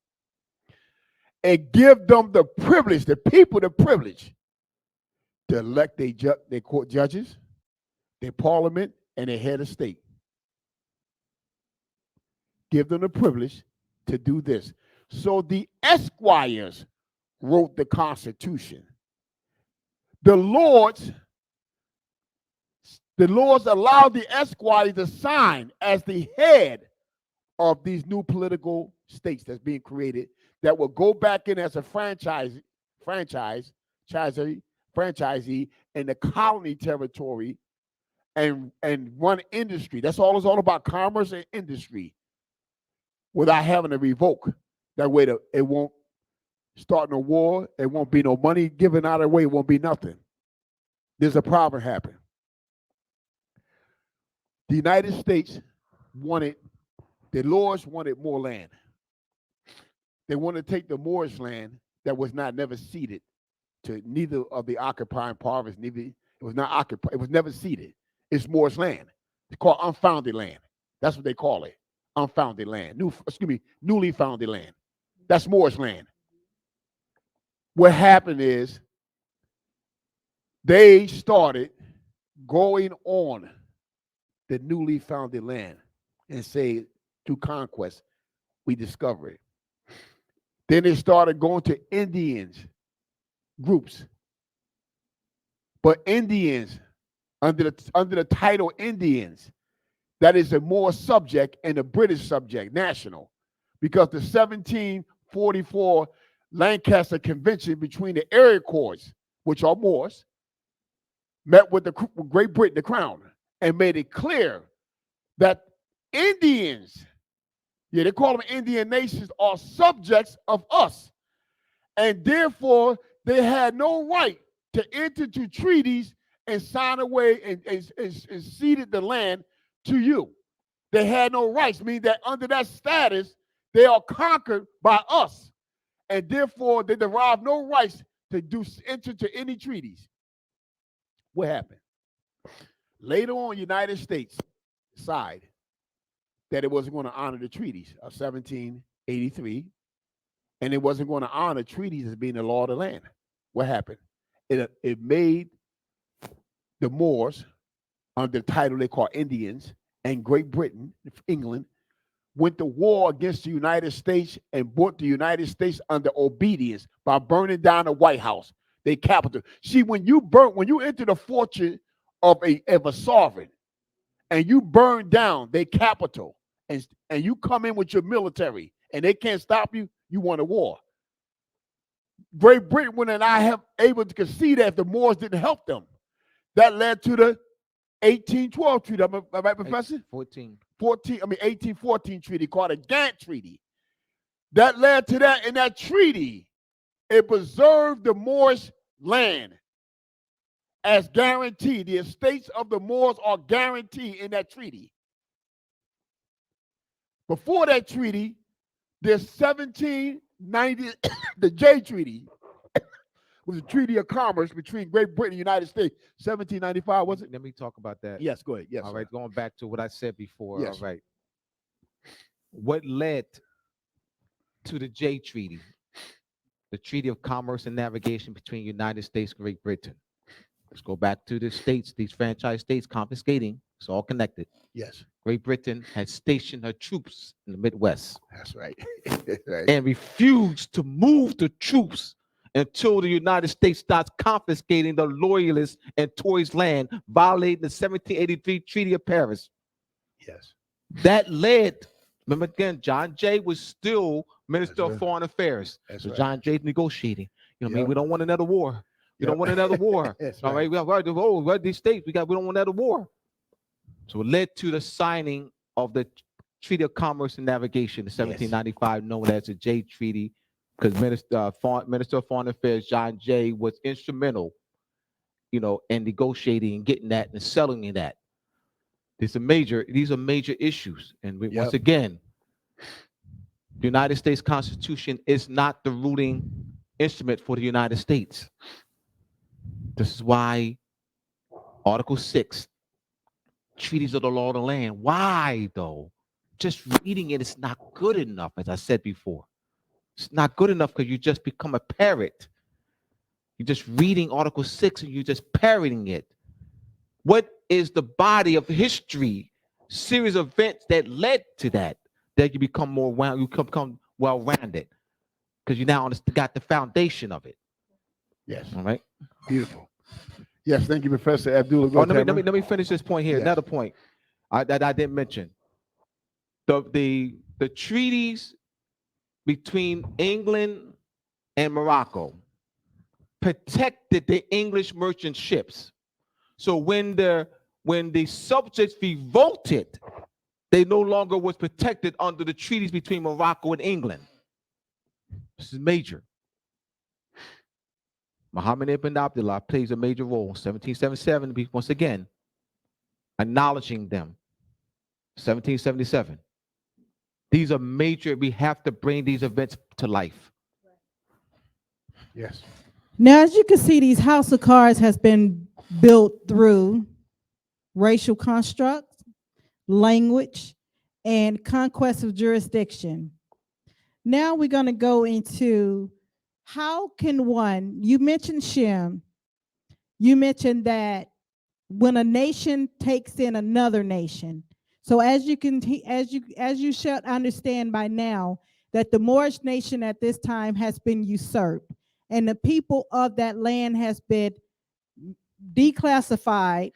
and give them the privilege, the people the privilege to elect their court judges, their parliament, and their head of state. Give them the privilege to do this. So the esquires wrote the Constitution. The lords allowed the esquires to sign as the head of these new political states that's being created that will go back in as a franchisee in the colony territory and run industry. That's all it's all about, commerce and industry, without having to revoke. That way it won't start no war, it won't be no money given out of the way, it won't be nothing. There's a problem happen. The United States the lords wanted more land. They wanted to take the Moorish land that was never ceded to neither of the occupying powers. It was not occupied. It was never ceded. It's Moorish land. It's called unfounded land. That's what they call it. Unfounded land. Newly founded land. That's Moorish land. What happened is they started going on the newly founded land and say, through conquest, we discover it. Then they started going to Indians groups. But Indians, under the title Indians, that is a Moor subject and a British subject, national, because the 1744 Lancaster Convention between the Iroquois, which are Moors, met with the Great Britain, the Crown, and made it clear that Indians, they call them Indian nations, are subjects of us. And therefore, they had no right to enter into treaties and sign away and ceded the land to you. They had no rights, meaning that under that status, they are conquered by us. And therefore, they derive no rights to enter into any treaties. What happened? Later on, United States decided that it wasn't going to honor the treaties of 1783, and it wasn't going to honor treaties as being the law of the land. What happened? It made the Moors, under the title they call Indians, and Great Britain, England, went to war against the United States and brought the United States under obedience by burning down the White House, their capital. See, when you enter the fortune of a sovereign, and you burn down their capital, and you come in with your military, and they can't stop you, you want a war. Great Britain, when and I have able to concede that if the Moors didn't help them, that led to the 1812 treaty. Am I right, Professor? 1814 treaty called the Gant Treaty. That led to that. In that treaty, it preserved the Moorish land as guaranteed. The estates of the Moors are guaranteed in that treaty. Before that treaty, there's 1790, the Jay Treaty was a treaty of commerce between Great Britain and the United States. 1795, was it? Let me talk about that. Yes, go ahead. Yes. All right, going back to what I said before. Yes. All right. What led to the Jay Treaty, the Treaty of Commerce and Navigation between United States and Great Britain? Let's go back to the states, these franchise states confiscating. It's all connected. Yes. Great Britain had stationed her troops in the Midwest. That's right. And refused to move the troops until the United States starts confiscating the Loyalists and Tories' land, violating the 1783 Treaty of Paris. Yes. That led, remember again, John Jay was still Minister of Foreign Affairs. That's So right. John Jay's negotiating. You know what I mean? Yep. We don't want another war. We don't want another war. That's All right. right. We're these states. We don't want another war. So it led to the signing of the Treaty of Commerce and Navigation in 1795, known as the Jay Treaty, because Minister of Foreign Affairs John Jay was instrumental, in negotiating and getting that and selling that. These are major issues. And once again, the United States Constitution is not the ruling instrument for the United States. This is why Article 6, treaties of the law of the land. Why though? Just reading it is not good enough, as I said before. It's not good enough because you just become a parrot. You're just reading Article 6 and you're just parroting it. What is the body of history, series of events that led to that you become more you become well-rounded because you now got the foundation of it. Yes. All right. Beautiful. Yes, thank you, Professor Abdullah. Oh, let me finish this point here. Yes. Another point that I didn't mention. The treaties between England and Morocco protected the English merchant ships. So when the subjects revolted, they no longer was protected under the treaties between Morocco and England. This is major. Muhammad ibn Abdullah plays a major role. 1777, once again, acknowledging them. 1777. These are major. We have to bring these events to life. Yes. Now, as you can see, these house of cards has been built through racial constructs, language, and conquest of jurisdiction. Now we're going to go into how can one, you mentioned Shem, you mentioned that when a nation takes in another nation. So as you should understand by now that the Moorish nation at this time has been usurped and the people of that land has been declassified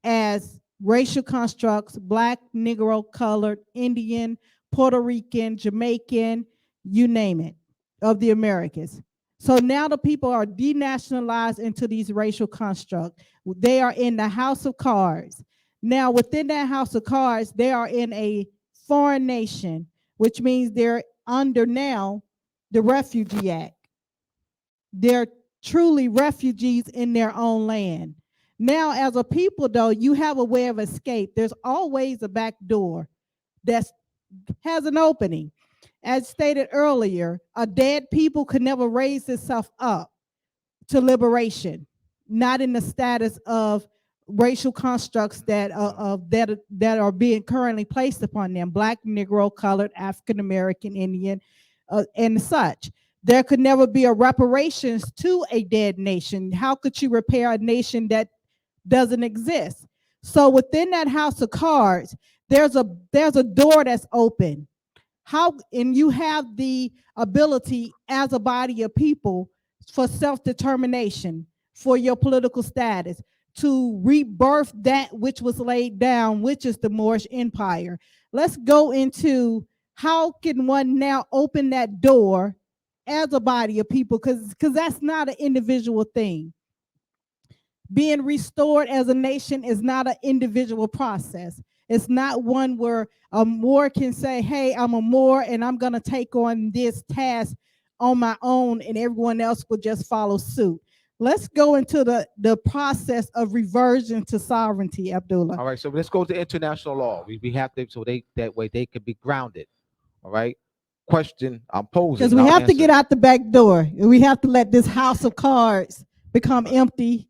as racial constructs, Black, Negro, colored, Indian, Puerto Rican, Jamaican, you name it, of the Americas. So now the people are denationalized into these racial constructs. They are in the house of cards. Now within that house of cards, they are in a foreign nation, which means they're under now the Refugee Act. They're truly refugees in their own land. Now, as a people, though, you have a way of escape. There's always a back door that has an opening. As stated earlier, a dead people could never raise itself up to liberation, not in the status of racial constructs that are being currently placed upon them: Black, Negro, colored, African American, Indian, and such. There could never be a reparations to a dead nation. How could you repair a nation that doesn't exist? So within that house of cards, there's a door that's open. And you have the ability as a body of people for self-determination, for your political status, to rebirth that which was laid down, which is the Moorish Empire. Let's go into how can one now open that door as a body of people, because that's not an individual thing. Being restored as a nation is not an individual process. It's not one where a Moor can say, hey, I'm a Moor and I'm going to take on this task on my own and everyone else will just follow suit. Let's go into the process of reversion to sovereignty, Abdullah. All right, so let's go to international law. We have to, so that way they could be grounded. All right. Question I'm posing. Because we have to get out the back door. We have to let this house of cards become empty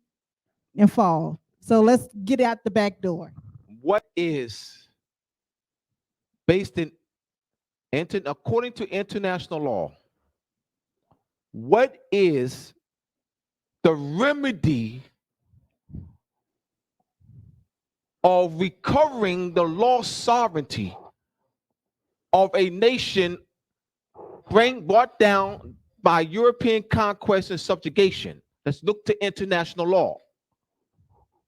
and fall. So let's get out the back door. What is based in according to international law, what is the remedy of recovering the lost sovereignty of a nation brought down by European conquest and subjugation? Let's look to international law.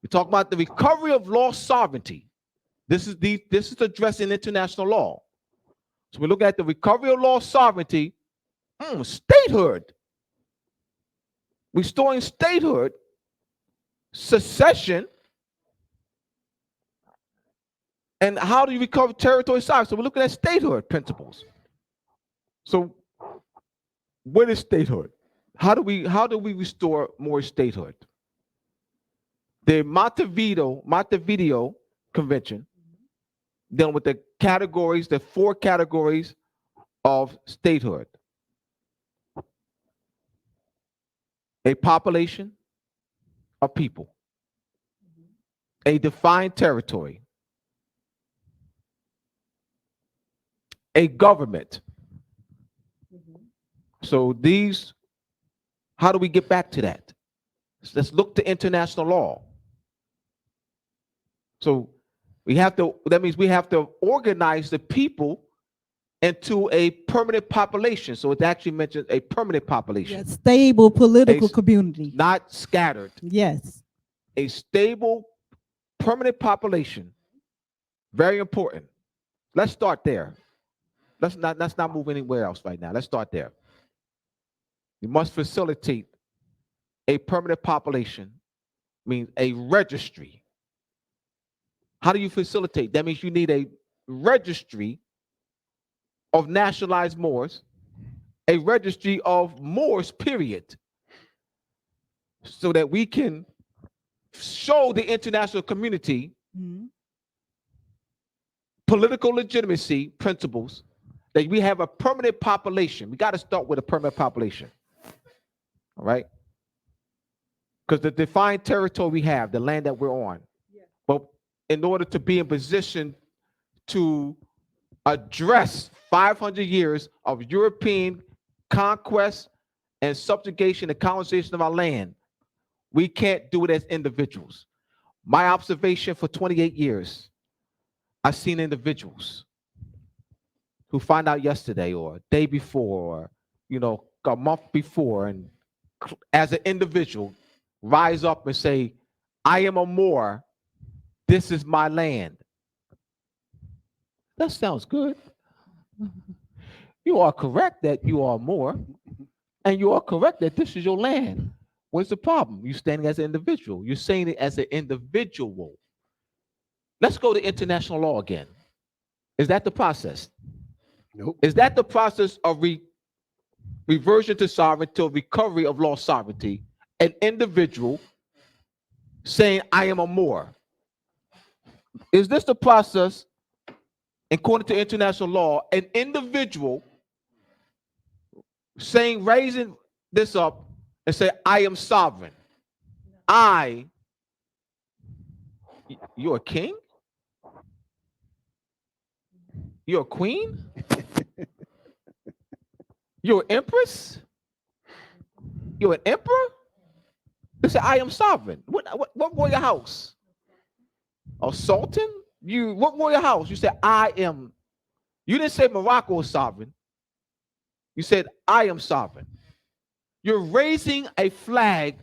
We talk about the recovery of lost sovereignty. This is addressed in international law. So we look at the recovery of lost sovereignty, statehood, restoring statehood, secession, and how do you recover territory sovereignty? So we're looking at statehood principles. So what is statehood? How do we restore more statehood? The Montevideo Convention dealing with the categories, the 4 categories of statehood: a population of people, a defined territory, a government. So these, how do we get back to that? Let's look to international law. So we have to, that means we have to organize the people into a permanent population. So it actually mentions a permanent population. Yes, stable political A- community. Not scattered. Yes. A stable, permanent population. Very important. Let's start there. Let's not move anywhere else right now. Let's start there. You must facilitate a permanent population, means a registry. How do you facilitate? That means you need a registry of nationalized Moors, a registry of Moors, period, so that we can show the international community Mhm. political legitimacy principles, that we have a permanent population. We got to start with a permanent population. All right? Because the defined territory we have, the land that we're on. Yeah. But in order to be in position to address 500 years of European conquest and subjugation and colonization of our land, we can't do it as individuals. My observation for 28 years, I've seen individuals who find out yesterday or a day before, or a month before, and as an individual rise up and say, I am a Moor, this is my land. That sounds good. You are correct that you are Moor, and you are correct that this is your land. What's the problem? You're standing as an individual. You're saying it as an individual. Let's go to international law again. Is that the process? Nope. Is that the process of reversion to sovereignty, to recovery of lost sovereignty? An individual saying, I am a Moor. Is this the process, according to international law, an individual saying, raising this up and say, I am sovereign? You're a king? You're a queen? You're an empress? You're an emperor? They say, I am sovereign. What royal house? A sultan? What royal house? You said, I am. You didn't say Morocco is sovereign. You said, I am sovereign. You're raising a flag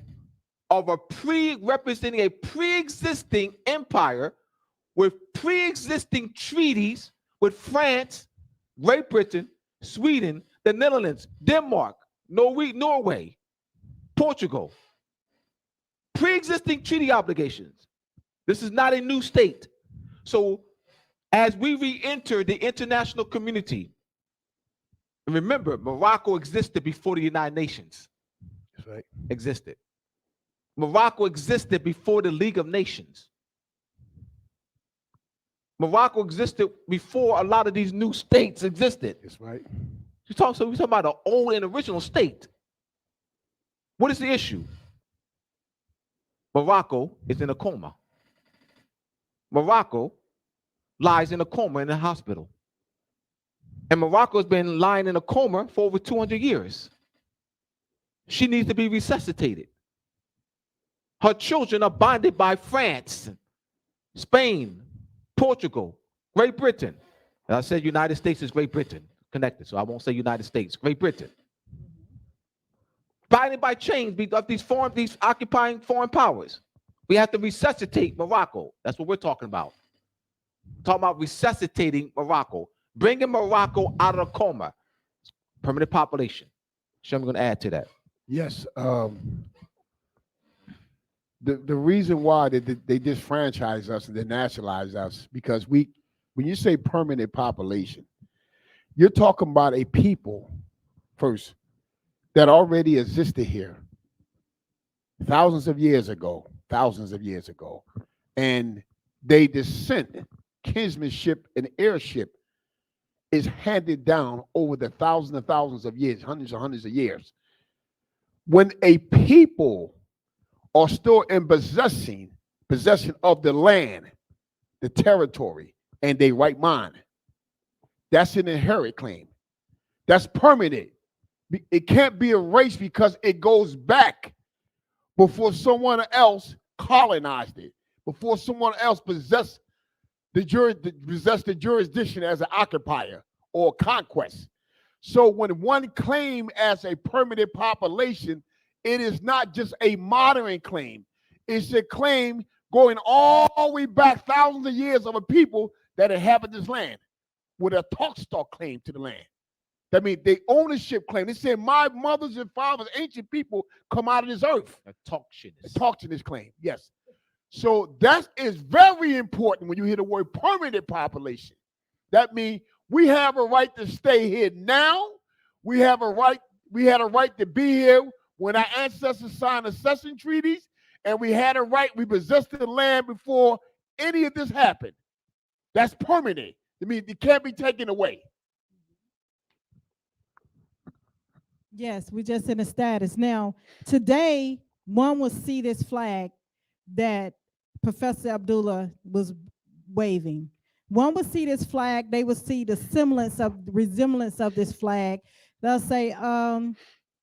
of representing a pre-existing empire with pre-existing treaties with France, Great Britain, Sweden, the Netherlands, Denmark, Norway, Portugal. Pre-existing treaty obligations. This is not a new state. So as we re-enter the international community, and remember, Morocco existed before the United Nations. That's right. Existed. Morocco existed before the League of Nations. Morocco existed before a lot of these new states existed. That's right. We're talking about an old and original state. What is the issue? Morocco is in a coma. Morocco lies in a coma in a hospital. And Morocco has been lying in a coma for over 200 years. She needs to be resuscitated. Her children are bonded by France, Spain, Portugal, Great Britain. And I said United States is Great Britain, connected, so I won't say United States, Great Britain. Bonded by chains of these occupying foreign powers. We have to resuscitate Morocco. That's what we're talking about. Talking about resuscitating Morocco, bringing Morocco out of the coma. Permanent population. So I'm going to add to that. Yes. The reason why they disfranchise us and they nationalize us, because when you say permanent population, you're talking about a people first that already existed here thousands of years ago, and they descent, kinsmanship, and heirship is handed down over the thousands and thousands of years, hundreds and hundreds of years. When a people are still in possessing possession of the land, the territory, and their right mind. That's an inherent claim. That's permanent. It can't be erased because it goes back before someone else colonized it, before someone else possessed the jurisdiction as an occupier or conquest. So when one claim as a permanent population, it is not just a modern claim. It's a claim going all the way back thousands of years of a people that inhabit this land with a talk claim to the land. That means the ownership claim. They said, my mothers and fathers, ancient people, come out of this earth. A talkshiness. A talkshiness claim, yes. So that is very important when you hear the word permanent population. That means we have a right to stay here now. We had a right to be here when our ancestors signed accession treaties, and we had a right, we possessed the land before any of this happened. That's permanent. I mean, it can't be taken away. Yes, we're just in a status. Now, today, one will see this flag that Professor Abdullah was waving. One would see this flag, they would see the resemblance of this flag. They'll say,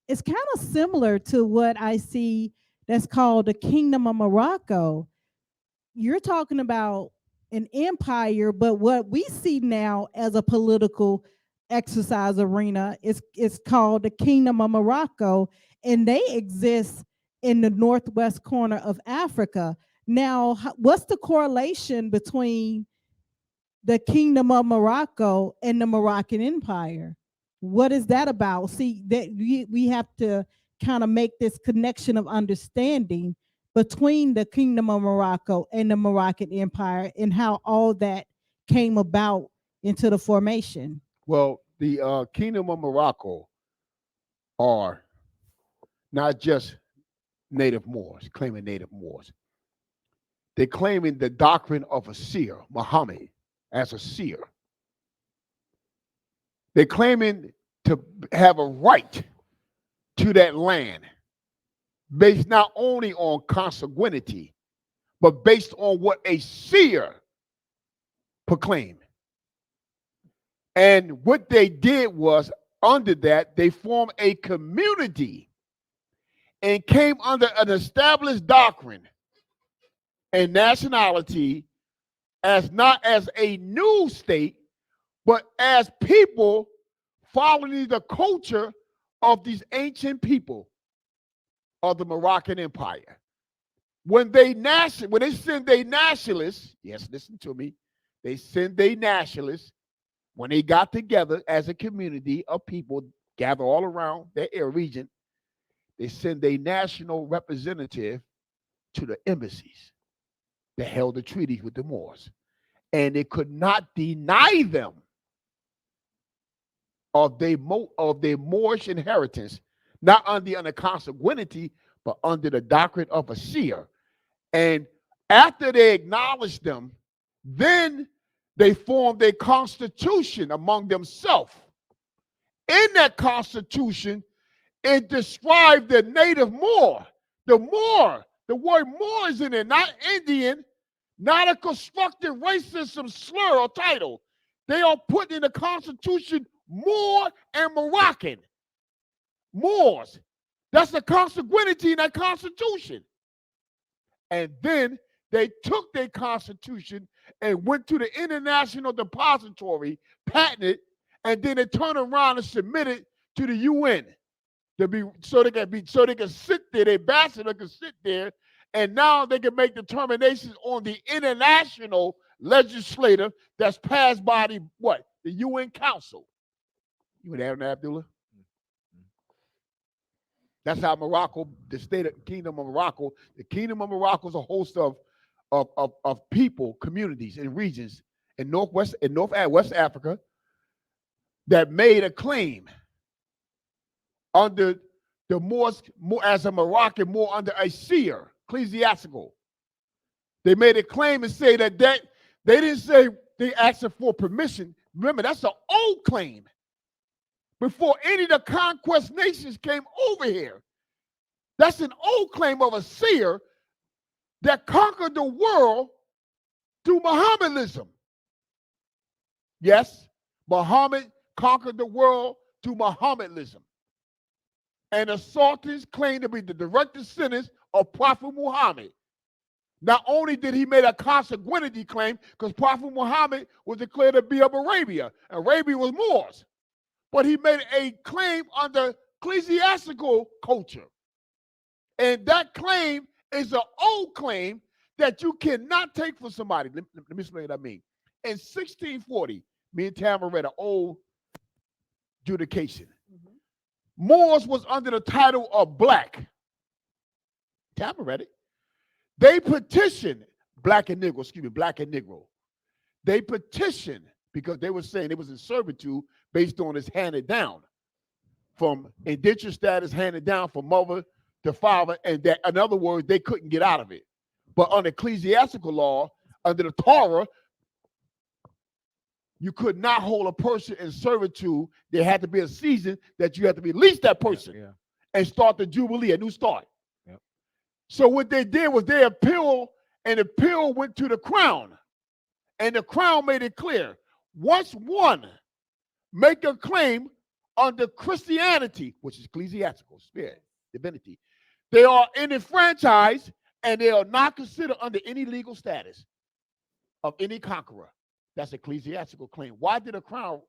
it's kind of similar to what I see that's called the Kingdom of Morocco. You're talking about an empire, but what we see now as a political exercise arena is called the Kingdom of Morocco, and they exist in the northwest corner of Africa. Now, what's the correlation between the Kingdom of Morocco and the Moroccan Empire? What is that about? See, that we have to kind of make this connection of understanding between the Kingdom of Morocco and the Moroccan Empire and how all that came about into the formation. Well, the Kingdom of Morocco are not just native Moors, claiming native Moors. They're claiming the doctrine of a seer, Muhammad, as a seer. They're claiming to have a right to that land based not only on consanguinity, but based on what a seer proclaimed. And what they did was, under that, they formed a community and came under an established doctrine and nationality as not as a new state, but as people following the culture of these ancient people of the Moroccan Empire. When they send their nationalists, yes, listen to me, they send their nationalists, when they got together as a community of people gathered all around their region, they send a national representative to the embassies that held the treaties with the Moors. And they could not deny them of their Moorish inheritance, not under consanguinity, but under the doctrine of a seer. And after they acknowledged them, then they formed a constitution among themselves. In that constitution, it described the native Moor. The word Moor is in it, not Indian, not a constructed racism slur or title. They are put in the constitution Moor and Moroccan. Moors. That's the consanguinity in that constitution. And then they took their constitution and went to the International Depository, patented, and then they turned around and submitted to the UN so they can sit there, the ambassador can sit there, and now they can make determinations on the international legislative that's passed by the UN Council. You would add that, Abdullah? That's how Morocco, the Kingdom of Morocco is a host of people, communities, and regions in West Africa that made a claim under the Moors, as a Moroccan, more under a seer, ecclesiastical. They made a claim and say that they didn't say they asked for permission. Remember, that's an old claim. Before any of the conquest nations came over here. That's an old claim of a seer that conquered the world through Mohammedanism. Yes, Muhammad conquered the world through Mohammedanism. And the Sultans claim to be the direct descendants of Prophet Muhammad. Not only did he make a consanguinity claim, because Prophet Muhammad was declared to be of Arabia. Arabia was Moors. But he made a claim under ecclesiastical culture. And that claim is an old claim that you cannot take from somebody. Let me explain what I mean. In 1640, me and Tamara read an old judication. Moors was under the title of black. Tamara read it. They petitioned black and Negro. They petitioned because they were saying it was in servitude based on his handed down from indentured status, handed down from mother to father, and that, in other words, they couldn't get out of it. But under ecclesiastical law, under the Torah, you could not hold a person in servitude. There had to be a season that you had to release that person and start the Jubilee, a new start. Yep. So what they did was they appealed, and the appeal went to the crown. And the crown made it clear, once one make a claim under Christianity, which is ecclesiastical, spirit, divinity, they are enfranchised and they are not considered under any legal status of any conqueror. That's ecclesiastical claim. Why did the crown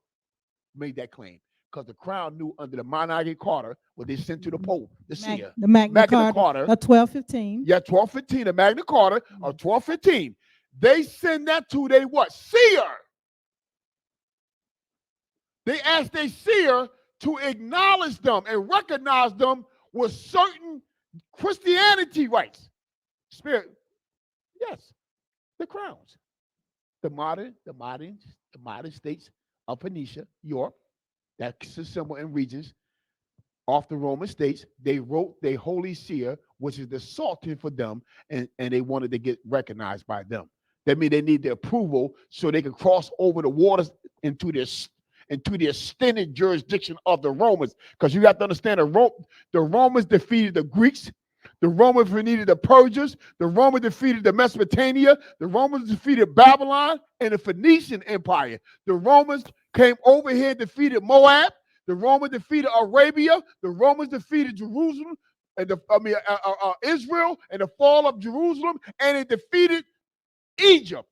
make that claim? Because the crown knew under the Magna Carta, what they sent to the Pope, the seer. The Magna Carta of 1215. Yeah, 1215, the Magna Carta of 1215. They send that to their what? Seer. They asked their seer to acknowledge them and recognize them with certain Christianity rights. Spirit, yes, the crowns. The modern states of Phoenicia, Europe, that's a symbol in regions off the Roman states. They wrote their holy seer, which is the sultan for them, and they wanted to get recognized by them. That means they need the approval so they can cross over the waters into the extended jurisdiction of the Romans. Because you have to understand, the Romans defeated the Greeks. The Romans defeated the Persians. The Romans defeated the Mesopotamia. The Romans defeated Babylon and the Phoenician Empire. The Romans came over here, defeated Moab. The Romans defeated Arabia. The Romans defeated Jerusalem, and Israel, and the fall of Jerusalem, and it defeated Egypt.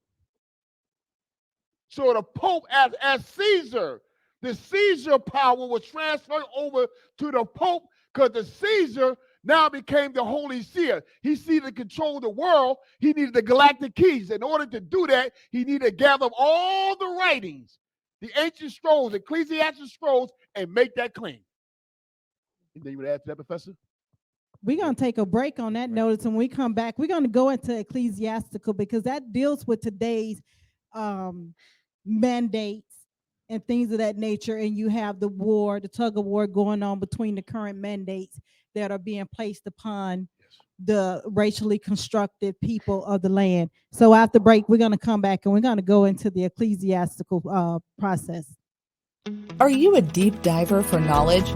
So the Pope, as Caesar, the Caesar power was transferred over to the Pope because the Caesar now became the holy seer. He needed to control the world. He needed the galactic keys. In order to do that, he needed to gather up all the writings, the ancient scrolls, ecclesiastical scrolls, and make that claim. Anything you would add to that, Professor? We're going to take a break on that notice. When we come back, we're going to go into ecclesiastical because that deals with today's mandates and things of that nature. And you have the tug of war going on between the current mandates that are being placed upon the racially constructed people of the land. So after break, we're going to come back and we're going to go into the ecclesiastical process. Are you a deep diver for knowledge?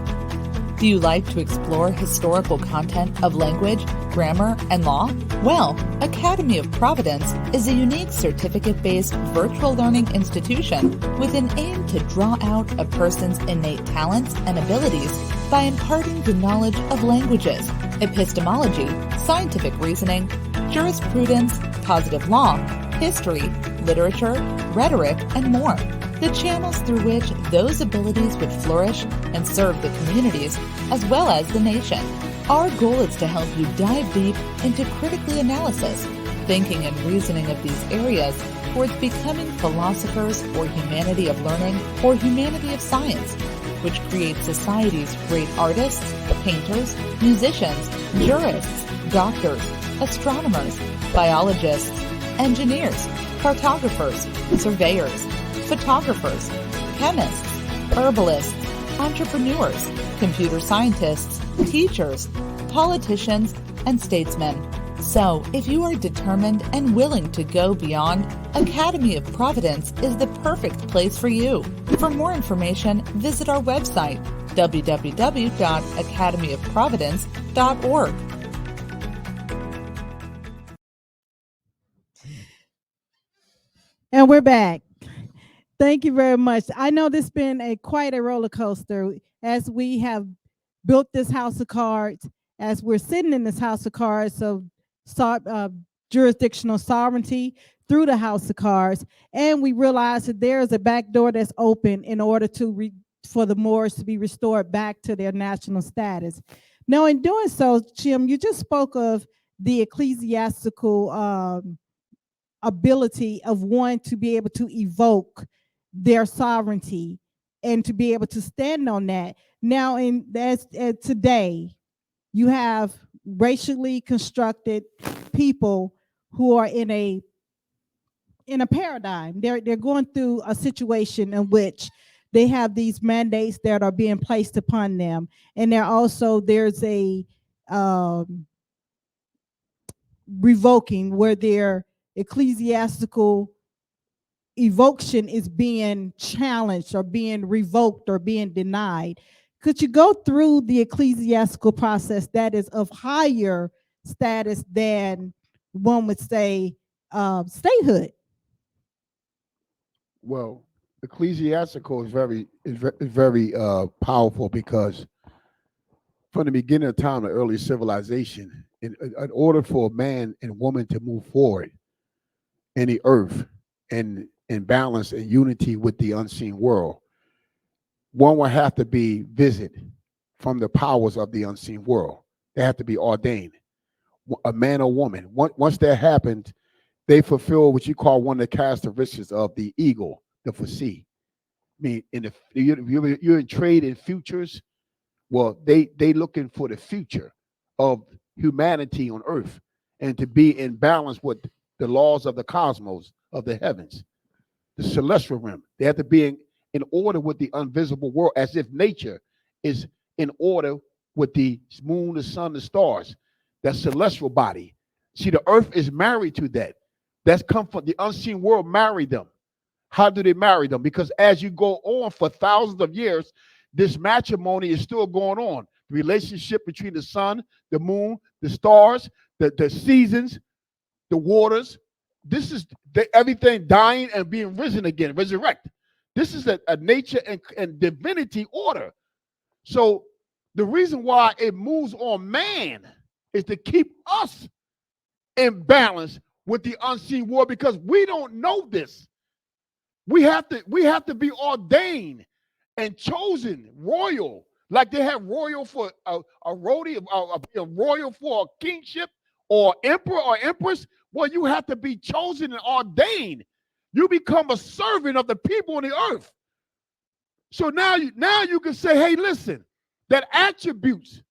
Do you like to explore historical content of language, grammar, and law? Well, Academy of Providence is a unique certificate-based virtual learning institution with an aim to draw out a person's innate talents and abilities by imparting the knowledge of languages, epistemology, scientific reasoning, jurisprudence, positive law, history, literature, rhetoric, and more. The channels through which those abilities would flourish and serve the communities as well as the nation. Our goal is to help you dive deep into critical analysis, thinking and reasoning of these areas towards becoming philosophers or humanity of learning or humanity of science, which creates society's great artists, painters, musicians, jurists, doctors, astronomers, biologists, engineers, cartographers, surveyors, photographers, chemists, herbalists, entrepreneurs, computer scientists, teachers, politicians, and statesmen. So, if you are determined and willing to go beyond, Academy of Providence is the perfect place for you. For more information, visit our website, www.academyofprovidence.org. And we're back. Thank you very much. I know this has been quite a roller coaster as we have built this house of cards, as we're sitting in this house of cards of jurisdictional sovereignty through the house of cards, and we realize that there is a back door that's open in order to for the Moors to be restored back to their national status. Now, in doing so, Jim, you just spoke of the ecclesiastical ability of one to be able to evoke their sovereignty and to be able to stand on that. Now, today, you have racially constructed people who are in a paradigm. They're going through a situation in which they have these mandates that are being placed upon them, and there's a revoking where their ecclesiastical evocation is being challenged or being revoked or being denied. Could you go through the ecclesiastical process that is of higher status than one would say statehood? Well, ecclesiastical is very powerful because from the beginning of time, the early civilization, in order for a man and woman to move forward in the earth and in balance and unity with the unseen world, one will have to be visited from the powers of the unseen world. They have to be ordained, a man or woman. Once that happens, they fulfill what you call one of the characteristics of the eagle, the foresee. I mean, you're in trade in futures. Well, they looking for the future of humanity on earth and to be in balance with the laws of the cosmos, of the heavens, the celestial realm. They have to be in order with the invisible world, as if nature is in order with the moon, the sun, the stars, that celestial body. See, the earth is married to that. That's come from the unseen world, married them. How do they marry them? Because as you go on for thousands of years, this matrimony is still going on. The relationship between the sun, the moon, the stars, the seasons, the waters. This is everything dying and being risen again, resurrect. This is a nature and divinity order. So the reason why it moves on man is to keep us in balance with the unseen world, because we don't know this. We have to be ordained and chosen royal, like they have royal for a royal for a kingship or emperor or empress. Well, you have to be chosen and ordained. You become a servant of the people on the earth. So now you can say, hey, listen, them attributes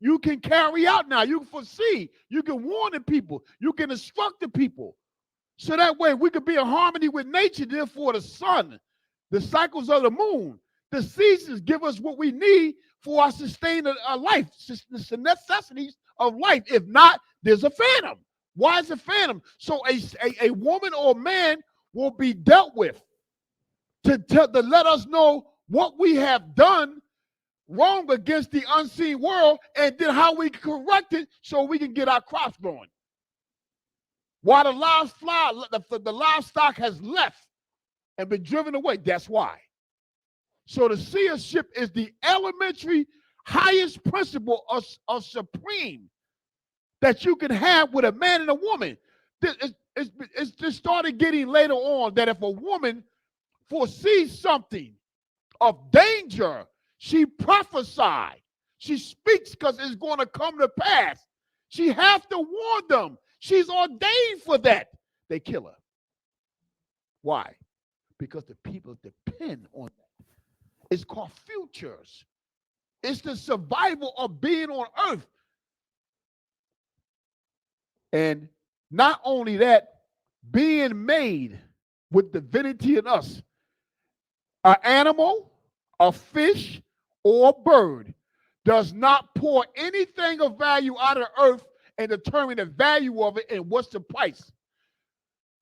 you can carry out now. You can foresee, you can warn the people, you can instruct the people. So that way we can be in harmony with nature. Therefore, the sun, the cycles of the moon, the seasons give us what we need for our sustained life, the necessities of life. If not, there's a phantom. Why is a phantom? So a woman or a man will be dealt with to let us know what we have done wrong against the unseen world, and then how we correct it so we can get our crops growing. Why the livestock has left and been driven away. That's why. So the seership is the elementary highest principle of supreme that you can have with a man and a woman. It's just started getting later on that if a woman foresees something of danger, she prophesies. She speaks because it's going to come to pass. She has to warn them. She's ordained for that. They kill her. Why? Because the people depend on that. It's called futures. It's the survival of being on earth. And not only that, being made with divinity in us, an animal, a fish, or a bird does not pour anything of value out of the earth and determine the value of it and what's the price.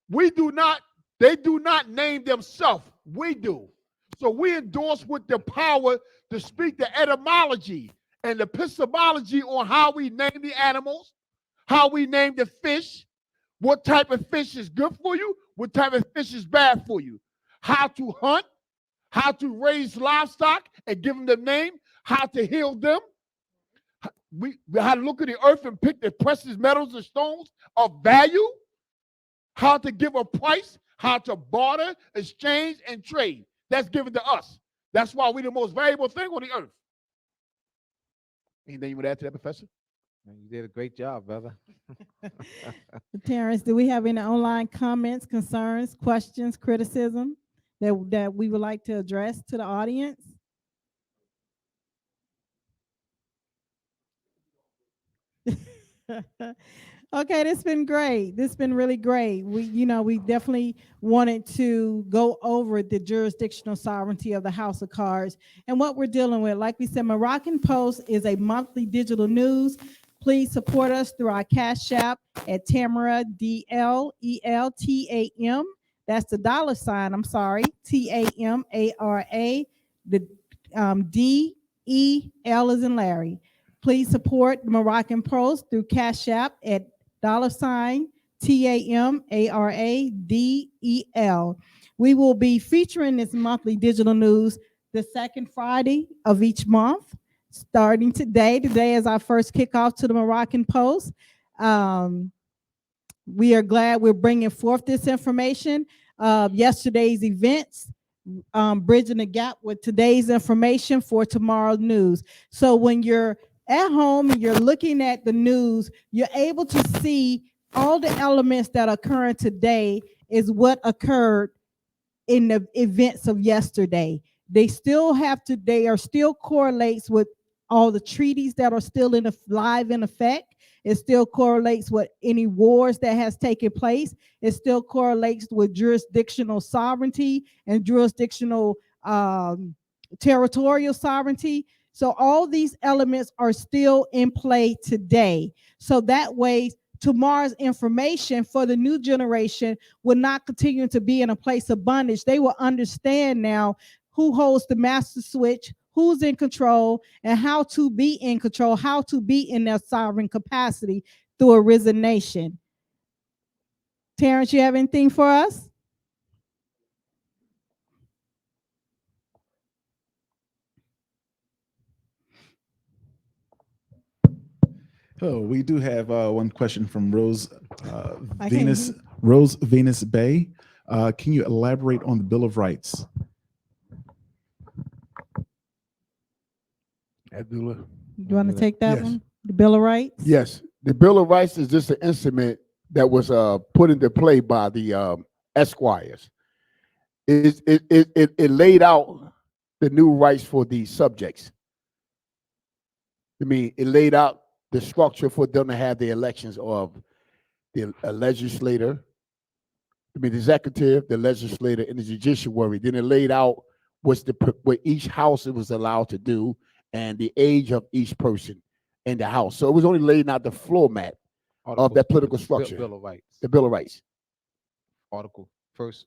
They do not name themselves. We do. So we endorse with the power to speak the etymology and the epistemology on how we name the animals, how we name the fish, What type of fish is good for you? What type of fish is bad for you? How to hunt, how to raise livestock and give them the name, how to heal them. We how to look at the earth and pick the precious metals and stones of value, how to give a price, how to barter, exchange, and trade. That's given to us. That's why we're the most valuable thing on the earth. Anything you would add to that, Professor? You did a great job, brother. Terrence, do we have any online comments, concerns, questions, criticism that we would like to address to the audience? Okay, this has been great. This has been really great. We definitely wanted to go over the jurisdictional sovereignty of the House of Cards and what we're dealing with. Like we said, Moroccan Post is a monthly digital news. Please support us through our Cash App at Tamara, DLELTAM. That's the $sign, I'm sorry, TAMARA, the DEL is in Larry. Please support the Moroccan Post through Cash App at $TAMARADEL. We will be featuring this monthly digital news the second Friday of each month, starting today. Today is our first kickoff to the Moroccan Post. We are glad we're bringing forth this information. Yesterday's events, bridging the gap with today's information for tomorrow's news. So when you're at home and you're looking at the news, you're able to see all the elements that are occurring today is what occurred in the events of yesterday. They are still correlates with all the treaties that are still live in effect. It still correlates with any wars that has taken place. It still correlates with jurisdictional sovereignty and jurisdictional territorial sovereignty. So all these elements are still in play today. So that way, tomorrow's information for the new generation will not continue to be in a place of bondage. They will understand now who holds the master switch, who's in control, and how to be in control, how to be in their sovereign capacity through a risen nation. Terrence, you have anything for us? Oh, we do have one question from Rose Venus Bay. Can you elaborate on the Bill of Rights? Abdullah? You want to take that Yes. one? The Bill of Rights? Yes. The Bill of Rights is just an instrument that was put into play by the esquires. It laid out the new rights for these subjects. I mean, it laid out the structure for them to have the elections of the legislator, the executive, the legislator, and the judiciary. Then it laid out what each house it was allowed to do and the age of each person in the house. So it was only laying out the floor mat of that political structure. Bill of Rights. The Bill of Rights. Article first,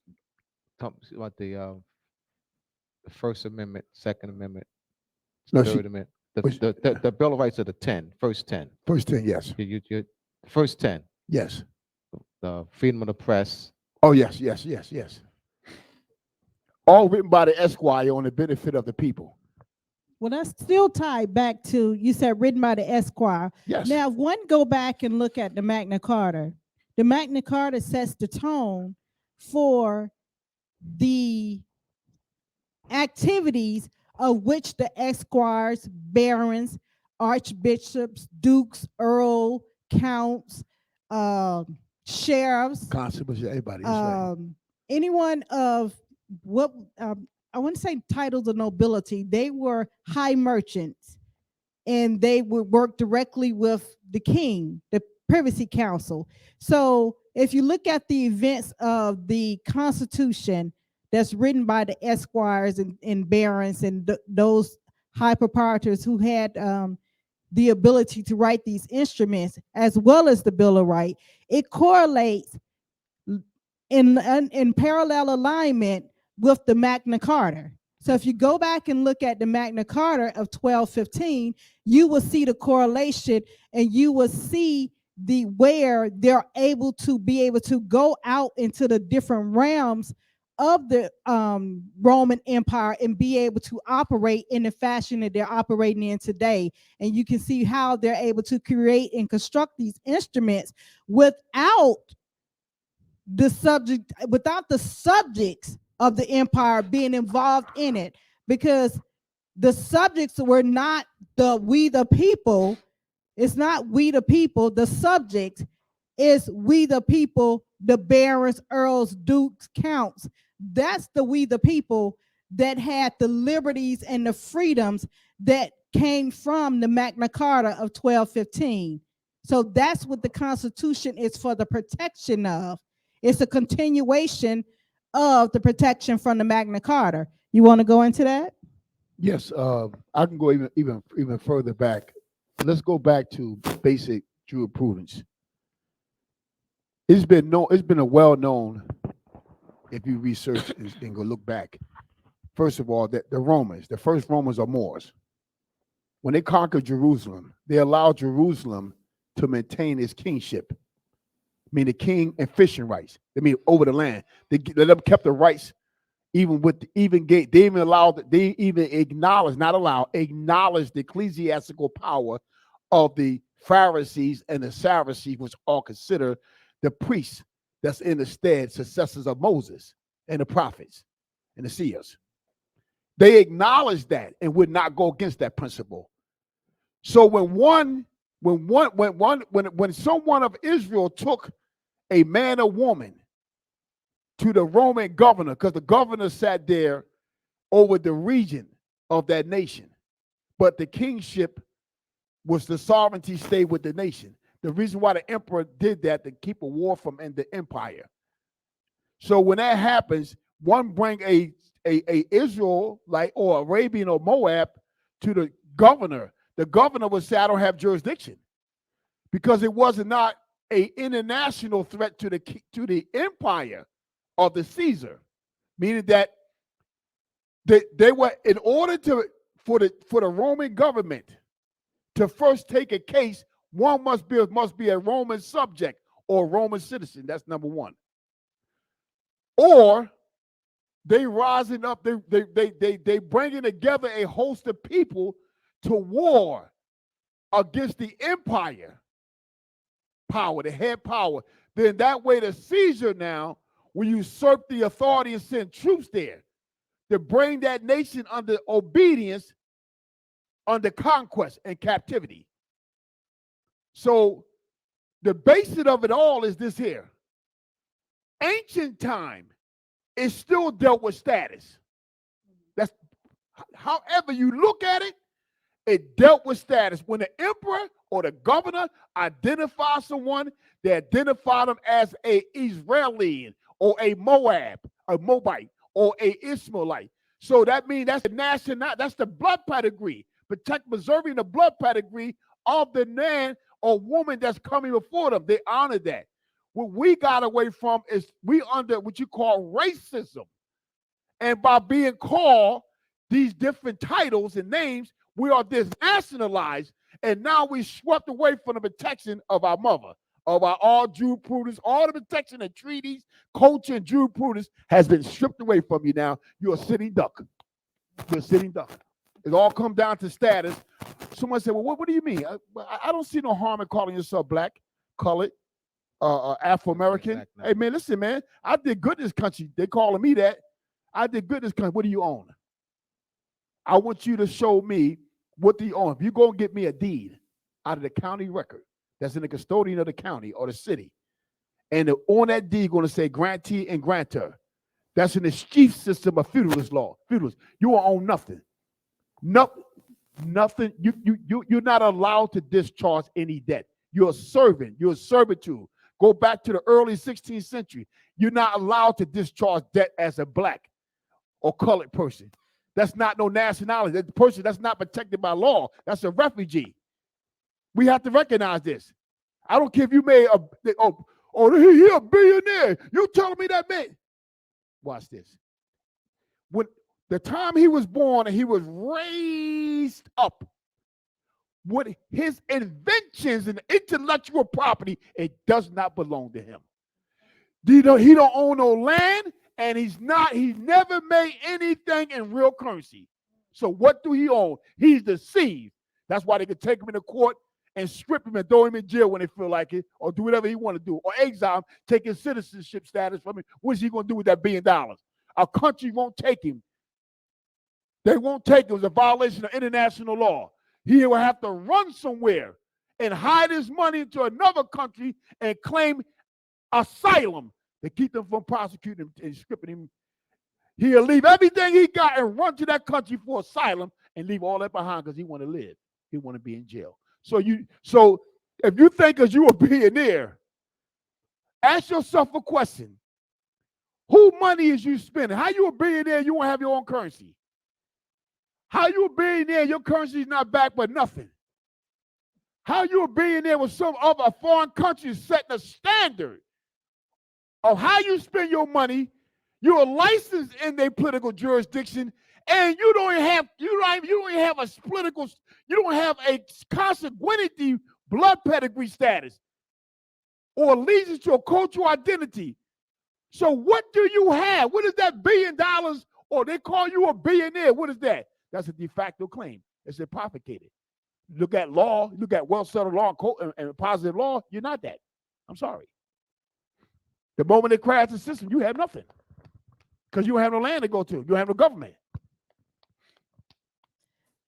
talk about the First Amendment, Second Amendment, No, Third Amendment. The Bill of Rights are the first 10. First 10, yes. You first 10. Yes. The freedom of the press. Oh, yes. All written by the esquire on the benefit of the people. Well, that's still tied back to, you said written by the esquire. Yes. Now, if one go back and look at the Magna Carta sets the tone for the activities of which the esquires, barons, archbishops, dukes, earl, counts, sheriffs, Constables, everybody. That's right. anyone of what I want to say titles of nobility, they were high merchants, and they would work directly with the king, the privacy council. So if you look at the events of the Constitution that's written by the esquires and barons and those high proprietors who had the ability to write these instruments, as well as the Bill of Rights, it correlates in parallel alignment with the Magna Carta. So if you go back and look at the Magna Carta of 1215, you will see the correlation, and you will see where they're able to go out into the different realms of the Roman Empire and be able to operate in the fashion that they're operating in today. And you can see how they're able to create and construct these instruments without the subjects of the empire being involved in it, because the subjects were not we the people. It's not we the people. The subject is we the people, the barons, earls, dukes, counts. That's the we the people that had the liberties and the freedoms that came from the Magna Carta of 1215. So that's what the Constitution is for the protection of. It's a continuation of the protection from the Magna Carta. You want to go into that? Yes, I can go even further back. Let's go back to basic jurisprudence. It's been a well known, if you research and go look back. First of all, that the first Romans are Moors. When they conquered Jerusalem, they allowed Jerusalem to maintain its kingship. I mean, the king and fishing rights. I mean, over the land. They kept the rights, even with the even gate. They even acknowledged the ecclesiastical power of the Pharisees and the Sadducees, which are considered the priests that's in the stead, successors of Moses and the prophets and the seers. They acknowledged that and would not go against that principle. So when someone of Israel took a man or woman to the Roman governor, because the governor sat there over the region of that nation, but the kingship was the sovereignty stayed with the nation. The reason why the emperor did that, to keep a war from in the empire. So when that happens, one bring a Israel or Arabian or Moab to the governor. The governor would say, I don't have jurisdiction, because it was not an international threat to the empire of the Caesar, meaning that they were, in order for the Roman government to first take a case, one must be a Roman subject or Roman citizen. That's number one. Or they rising up, they bringing together a host of people to war against the empire power, the head power. Then that way the Caesar now will usurp the authority and send troops there to bring that nation under obedience, under conquest and captivity. So the basis of it all is this here. Ancient time is still dealt with status. That's however you look at it, it dealt with status. When the emperor or the governor identifies someone, they identify them as a Israeli or a Moab, a Moabite, or a Ishmaelite. So that means that's the national, that's the blood pedigree, preserving the blood pedigree of the man or woman that's coming before them. They honor that. What we got away from is we under what you call racism. And by being called these different titles and names, we are disnationalized, and now we swept away from the protection of our mother, of our all jurisprudence, all the protection and treaties, culture, and jurisprudence has been stripped away from you now. You're a sitting duck. You're a sitting duck. It all comes down to status. Someone said, well, what do you mean? I don't see no harm in calling yourself black, colored, Afro-American. Hey, man, listen, man, I did good in this country. They calling me that. I did good in this country. What do you own? I want you to show me what do you own. If you go and get me a deed out of the county record that's in the custodian of the county or the city, and on that deed going to say grantee and grantor, that's in the chief system of feudalist law. Feudalist, you will own nothing. Nothing. You're not allowed to discharge any debt. You're a servant. You're a servitude. Go back to the early 16th century. You're not allowed to discharge debt as a black or colored person. That's not no nationality. That person that's not protected by law. That's a refugee. We have to recognize this. I don't care if you made he a billionaire. You telling me that man? Watch this. When the time he was born and he was raised up, what his inventions and intellectual property, it does not belong to him. He don't own no land, and he's never made anything in real currency. So what do he own? He's deceived. That's why they could take him into court and strip him and throw him in jail when they feel like it, or do whatever he want to do, or exile him, take his citizenship status from him. What is he going to do with that $1 billion? Our country won't take him. They won't take him. It's a violation of international law. He will have to run somewhere and hide his money into another country and claim asylum to keep them from prosecuting him and stripping him. He'll leave everything he got and run to that country for asylum and leave all that behind because he want to live. He want to be in jail. So if you think because you a billionaire, ask yourself a question. Who money is you spending? How you a billionaire, you won't have your own currency? How you a billionaire, your currency is not backed by nothing? How you a billionaire with some other foreign country setting a standard of how you spend your money? You're licensed in their political jurisdiction, and you don't have a consanguinity blood pedigree status or allegiance to a cultural identity. So what do you have? What is that $1 billion? Or they call you a billionaire. What is that? That's a de facto claim. It's impropriated. Look at law, look at well-settled law and positive law, you're not that. I'm sorry. The moment they crash the system, you have nothing. Because you don't have no land to go to. You don't have no government.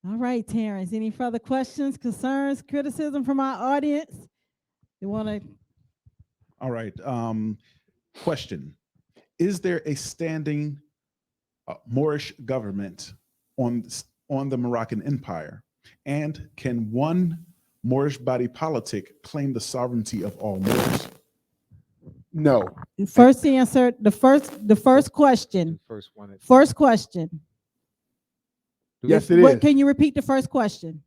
All right, Terrence. Any further questions, concerns, criticism from our audience? You want to? All right. Question. Is there a standing Moorish government on the Moroccan Empire? And can one Moorish body politic claim the sovereignty of all Moors? No. First answer, the first question. First question. Yes, it What, is. can you repeat the first question?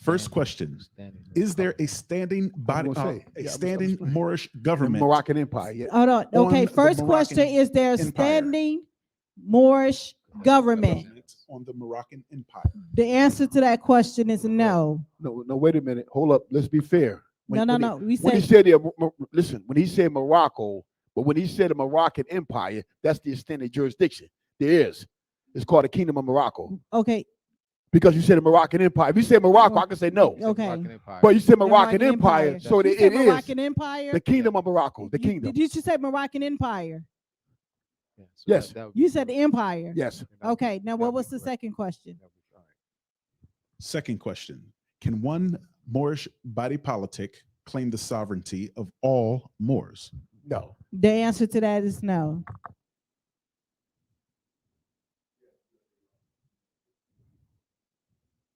First question. Is there a standing body, standing Moorish government? Moroccan Empire, yeah. Hold on. Okay, the first Moroccan question, is there a Empire. standing Moorish government? On the Moroccan Empire. The answer to that question is no. No, wait a minute. Hold up. Let's be fair. No. We When he said said listen, when he said Morocco, but when he said the Moroccan Empire, that's the extended jurisdiction. There is. It's called the Kingdom of Morocco. okay. Because you said the Moroccan Empire. If you said Morocco, I can say no. Okay. But you said The Moroccan Empire, so You it said is Moroccan Empire. the Kingdom of Morocco. The kingdom. Did you say Moroccan Empire? Yes. You said the empire. Yes. Okay. Now, what was the second question? Second question. Can one Moorish body politic claim the sovereignty of all Moors? No. The answer to that is no.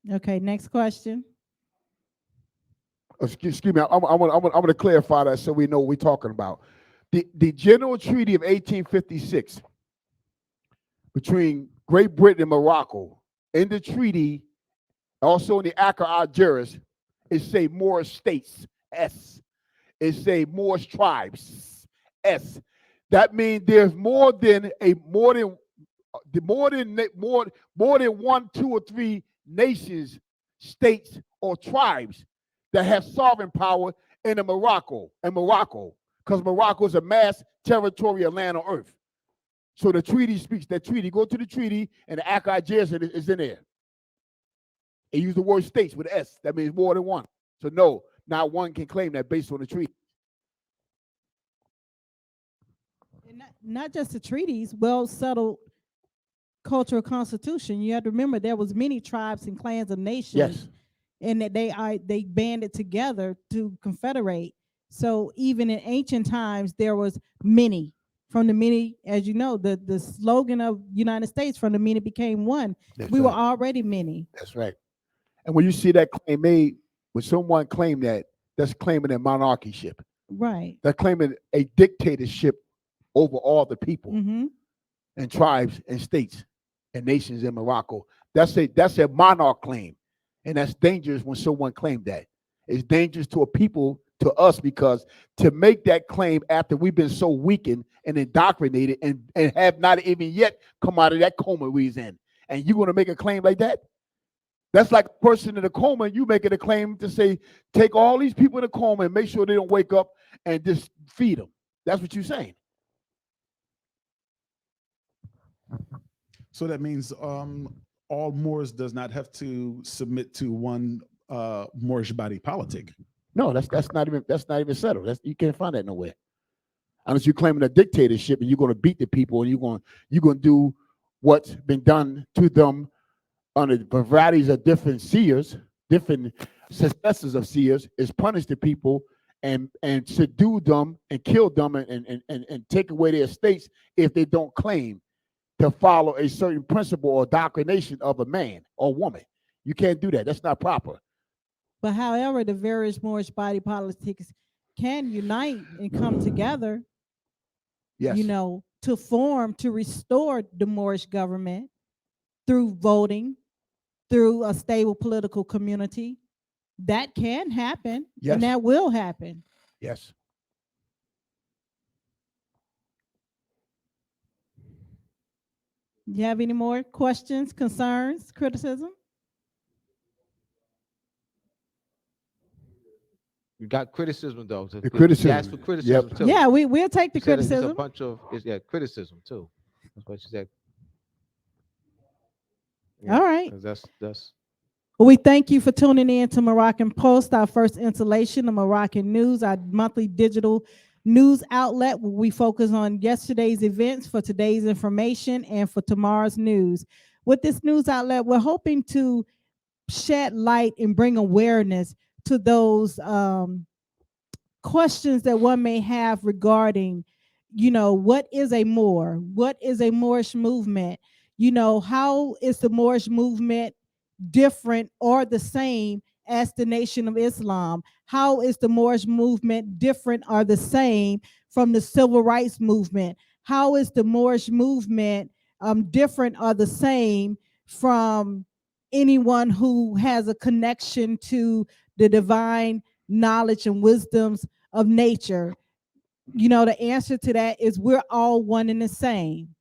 Okay. Next question. Excuse me. I'm going to clarify that so we know what we're talking about. The General Treaty of 1856 between Great Britain and Morocco. In the treaty, also in the Acta Algeris, it say Moorish states, S. It say Moorish tribes, S. That means there's more than 1, 2, or 3 nations, states, or tribes that have sovereign power in Morocco, because Morocco is a mass territorial land on earth. So the treaty speaks that treaty. Go to the treaty, and the Acta Algeris is in there. It used the word states with S. That means more than one. So no, not one can claim that based on the treaty. And not just the treaties, well settled cultural constitution. You have to remember there was many tribes and clans of nations. Yes. And that they banded together to confederate. So even in ancient times, there was many. From the many, as you know, the slogan of United States, from the many became one. We were already many. That's right. And when you see that claim made, when someone claim that, that's claiming a monarchyship. Right. They're claiming a dictatorship over all the people and tribes and states and nations in Morocco. That's a monarch claim. And that's dangerous when someone claimed that. It's dangerous to a people, to us, because to make that claim after we've been so weakened and indoctrinated and have not even yet come out of that coma we was in, and you're going to make a claim like that? That's like a person in a coma, and you making a claim to say, take all these people in a coma and make sure they don't wake up and just feed them. That's what you're saying. So that means all Moors does not have to submit to one Moorish body politic. No, that's not even settled. You can't find that nowhere. Unless you're claiming a dictatorship and you're going to beat the people and you're going to do what's been done to them under varieties of different seers, different successors of seers, is punish the people and subdue them and kill them and take away their estates if they don't claim to follow a certain principle or doctrination of a man or woman. You can't do that. That's not proper. But however, the various Moorish body politics can unite and come together, Yes. to restore the Moorish government through voting, through a stable political community. That can happen, Yes. and that will happen. Yes. You have any more questions, concerns, criticism? You got criticism though. The criticism. You asked for criticism Yep. too. Yeah, we'll take the You said it's criticism. a bunch of criticism too. That's what she said. All right. 'Cause that's Well, we thank you for tuning in to Moroccan Post, our first installation of Moroccan News, our monthly digital news outlet where we focus on yesterday's events for today's information and for tomorrow's news. With this news outlet, we're hoping to shed light and bring awareness to those questions that one may have regarding, what is a Moor? What is a Moorish movement? How is the Moorish movement different or the same as the Nation of Islam? How is the Moorish movement different or the same from the Civil Rights Movement? How is the Moorish movement different or the same from anyone who has a connection to the divine knowledge and wisdoms of nature? The answer to that is we're all one and the same.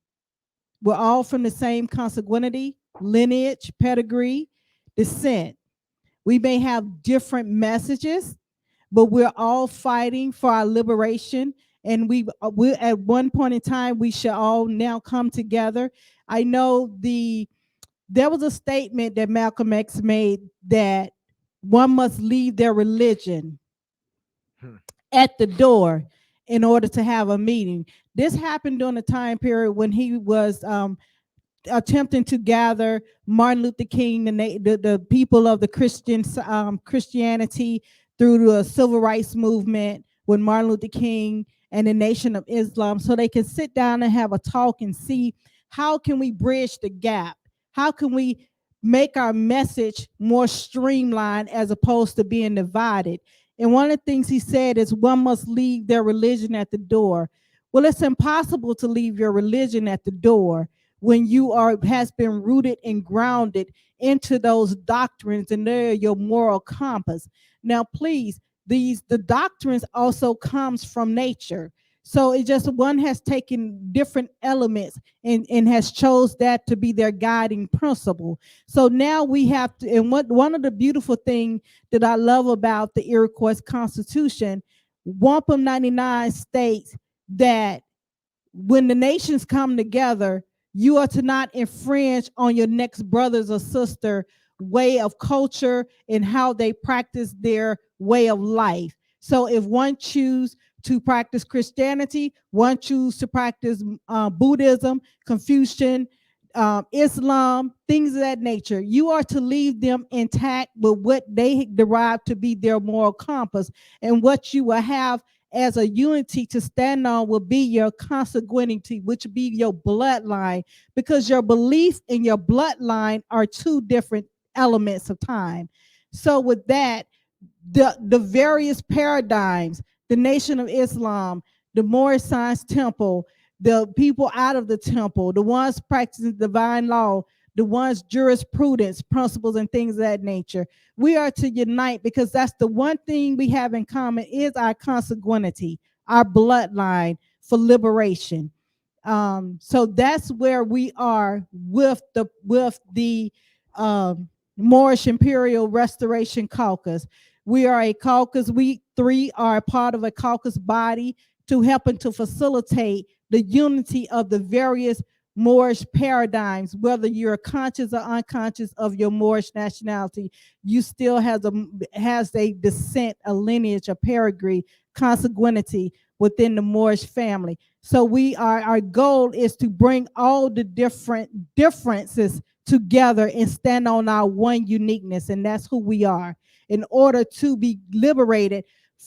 We're all from the same consanguinity, lineage, pedigree, descent. We may have different messages, but we're all fighting for our liberation. And we at one point in time, we should all now come together. I know there was a statement that Malcolm X made that one must leave their religion at the door in order to have a meeting. This happened during a time period when he was attempting to gather Martin Luther King, the people of the Christianity through the civil rights movement, when Martin Luther King and the Nation of Islam, so they can sit down and have a talk and see how can we bridge the gap? How can we make our message more streamlined as opposed to being divided? And one of the things he said is one must leave their religion at the door. Well, it's impossible to leave your religion at the door when you has been rooted and grounded into those doctrines, and they're your moral compass. Now, please, the doctrines also comes from nature. So it just one has taken different elements and has chose that to be their guiding principle. So now we have to, and one of the beautiful things that I love about the Iroquois Constitution, Wampum 99 states that when the nations come together, you are to not infringe on your next brother's or sister way of culture and how they practice their way of life. So if one choose to practice Christianity, one choose to practice Buddhism, Confucian, Islam, things of that nature, you are to leave them intact with what they derive to be their moral compass, and what you will have as a unity to stand on will be your consanguinity, which will be your bloodline, because your belief and your bloodline are two different elements of time. So with that, the various paradigms, the Nation of Islam, the Moorish Science Temple, the people out of the temple, the ones practicing divine law, the ones jurisprudence, principles, and things of that nature. We are to unite because that's the one thing we have in common is our consanguinity, our bloodline for liberation. So that's where we are with the Moorish Imperial Restoration Caucus. We are a caucus. We three are a part of a caucus body to helping to facilitate the unity of the various Moorish paradigms, whether you're conscious or unconscious of your Moorish nationality, you still has a descent, a lineage, a pedigree, consanguinity within the Moorish family. So our goal is to bring all the different differences together and stand on our one uniqueness, and that's who we are, in order to be liberated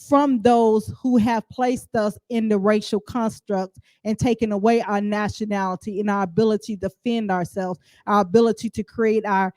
from those who have placed us in the racial construct and taken away our nationality and our ability to defend ourselves, our ability to create our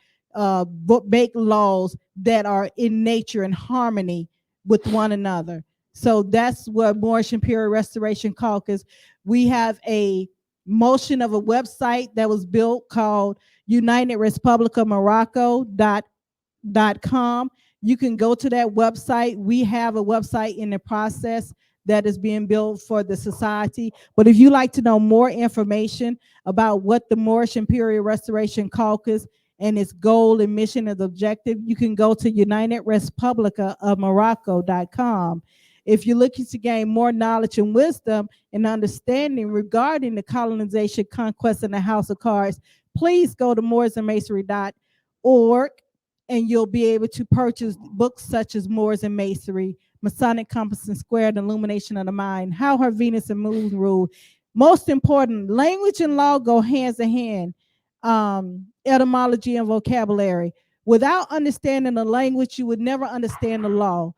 make laws that are in nature and harmony with one another. So that's what Moorish Imperial Restoration Caucus. We have a motion of a website that was built called UnitedRepublicofMorocco.com. You can go to that website. We have a website in the process that is being built for the society. But if you like to know more information about what the Moorish Imperial Restoration Caucus and its goal and mission and objective, you can go to UnitedRepublicofMorocco.com. If you're looking to gain more knowledge and wisdom and understanding regarding the colonization, conquest, and the House of Cards, please go to mooresandmasonry.org, and you'll be able to purchase books such as Moors and Masonry, Masonic Compass and Square, The Illumination of the Mind, How Her Venus and Moon Rule. Most important, language and law go hands in hand. Etymology and vocabulary. Without understanding the language, you would never understand the law.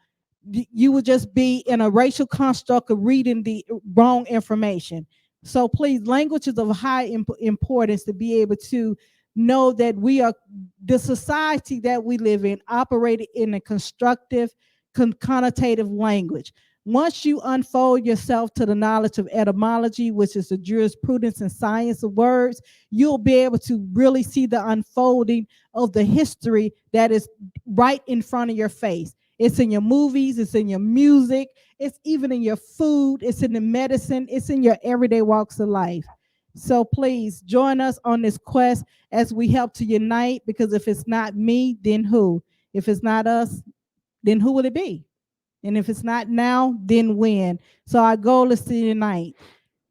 You would just be in a racial construct of reading the wrong information. So please, language is of high importance to be able to know that we are the society that we live in, operated in a constructive, connotative language. Once you unfold yourself to the knowledge of etymology, which is the jurisprudence and science of words, you'll be able to really see the unfolding of the history that is right in front of your face. It's in your movies, it's in your music, it's even in your food, it's in the medicine, it's in your everyday walks of life. So please join us on this quest as we help to unite, because if it's not me, then who? If it's not us, then who will it be? And if it's not now, then when? So our goal is to unite.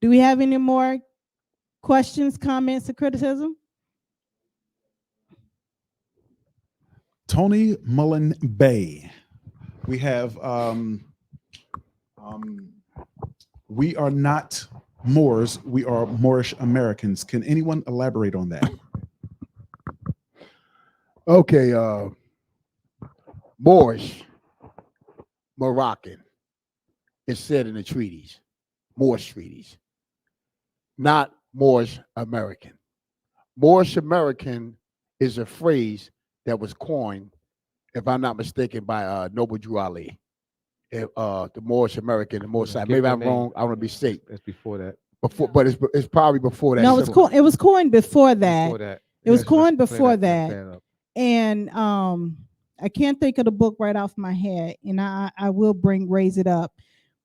Do we have any more questions, comments, or criticism? Tony Mullen Bay. We have we are not Moors, we are Moorish Americans. Can anyone elaborate on that? Okay, Moorish, Moroccan, it's said in the treaties, Moorish treaties, not Moorish American. Moorish American is a phrase that was coined, if I'm not mistaken, by Noble Drew Ali. The Moorish American, the Moorish side. Maybe I'm wrong. I want to be safe. That's before that. Before, but it's probably before that. No, it was coined before that. Before that. It was Yes, coined let's before clear that. clear up. And I can't think of the book right off my head, and I will raise it up.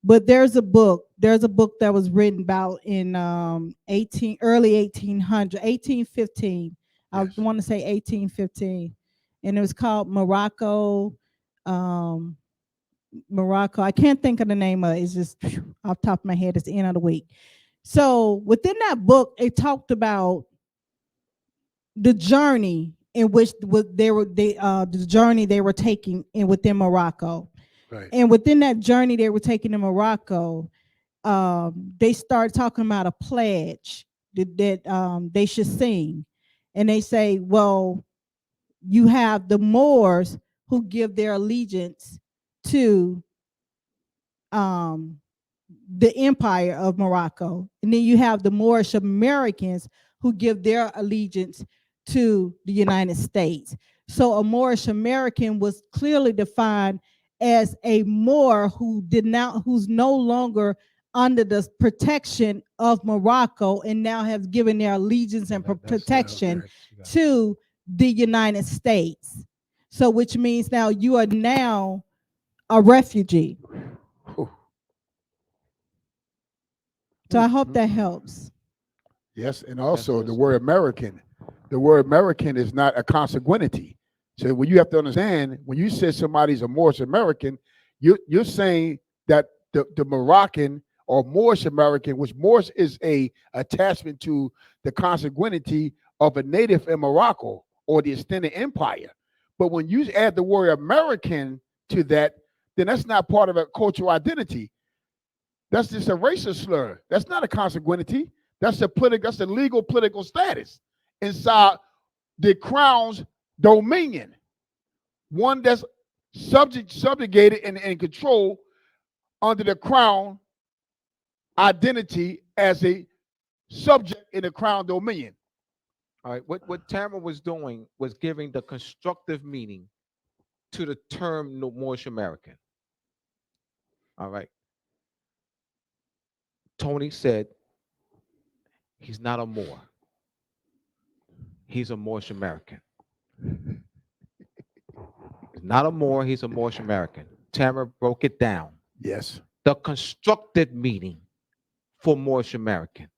But there's a book that was written about in early 1800, 1815. I Yes. want to say 1815. And it was called Morocco. Morocco. I can't think of the name of it. It's just off the top of my head. It's the end of the week. So within that book, it talked about the journey in which the journey they were taking within Morocco. Right. And within that journey they were taking in Morocco, they started talking about a pledge that they should sing. And they say, well, you have the Moors who give their allegiance to the empire of Morocco. And then you have the Moorish Americans who give their allegiance to the United States. So a Moorish American was clearly defined as a Moor who's no longer under the protection of Morocco and now has given their allegiance and protection to the United States. So which means now you are now a refugee. So I hope that helps. Yes, and also the word American is not a consanguinity. So what you have to understand, when you say somebody's a Moorish American, you're saying that the Moroccan or Moorish American, which Moorish is a attachment to the consanguinity of a native in Morocco or the extended empire. But when you add the word American to that, then that's not part of a cultural identity. That's just a racial slur. That's not a consanguinity. That's a legal political status inside the crown's dominion. One that's subjugated and controlled under the crown identity as a subject in the crown dominion. All right. What Tamara was doing was giving the constructive meaning to the term Moorish American. All right. Tony said he's not a Moor. He's a Moorish American. He's not a Moor, he's a Moorish American. Tamara broke it down. Yes. The constructed meaning for Moorish American.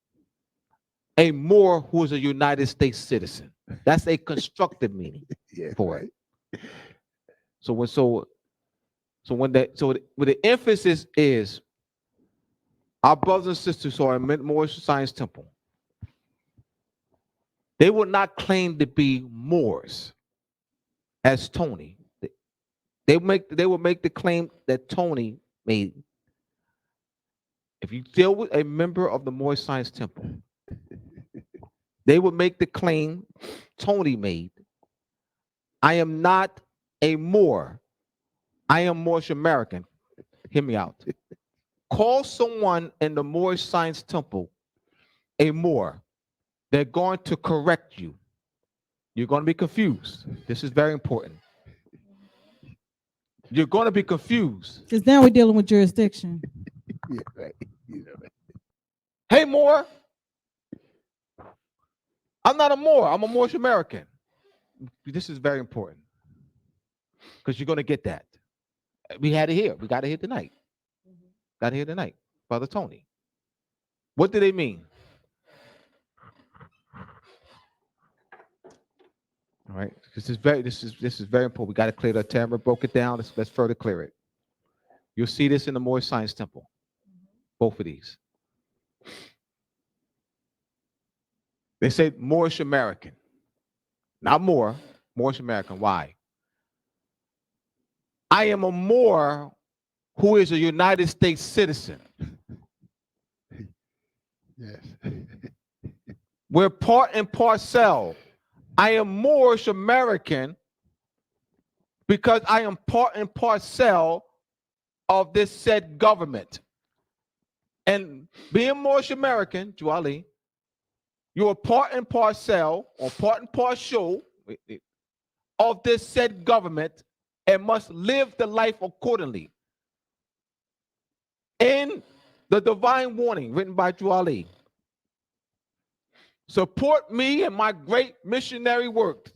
A Moor who is a United States citizen. That's a constructed meaning for it. So when the emphasis is our brothers and sisters who are in Moorish Science Temple, they would not claim to be Moors as Tony. They will make the claim that Tony made. If you deal with a member of the Moorish Science Temple, they would make the claim Tony made. I am not a Moor. I am Moorish American. Hear me out. Call someone in the Moorish Science Temple a Moor. They're going to correct you. You're going to be confused. This is very important. You're going to be confused. Because now we're dealing with jurisdiction. Yeah, right. Yeah, right. Hey, Moor. I'm not a Moor. I'm a Moorish American. This is very important because you're going to get that. We had it here. We got it here tonight. Got it here tonight, Brother Tony. What do they mean? All right, this is very important. We got to clear that. Tamara broke it down. Let's further clear it. You'll see this in the Moorish Science Temple. Both of these. They say Moorish American, not Moor. Moorish American. Why? I am a Moor who is a United States citizen. Yes. We're part and parcel. I am Moorish American because I am part and parcel of this said government. And being Moorish American, Juali, you are part and parcel or part and parcel of this said government and must live the life accordingly. In the divine warning written by Juali, support me in my great missionary work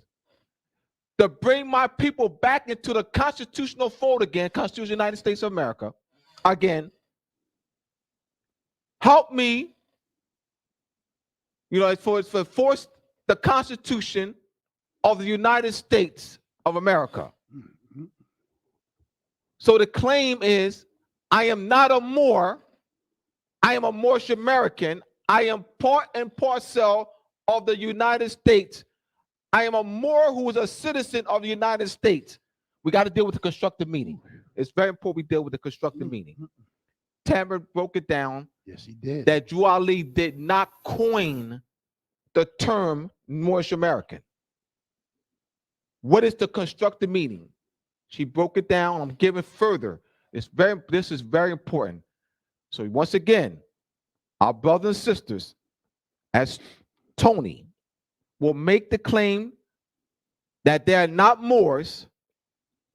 to bring my people back into the constitutional fold again, Constitution of the United States of America, again. Help me, for force the Constitution of the United States of America. So the claim is, I am not a Moor. I am a Moorish American. I am part and parcel of the United States. I am a Moor who is a citizen of the United States. We got to deal with the constructive meaning. It's very important we deal with the constructive meaning. Tamara broke it down. Yes, he did. That Juali did not coin the term Moorish American. What is the constructive meaning? She broke it down. I'm giving further. This is very important. So once again, our brothers and sisters, as Tony, will make the claim that they're not Moors,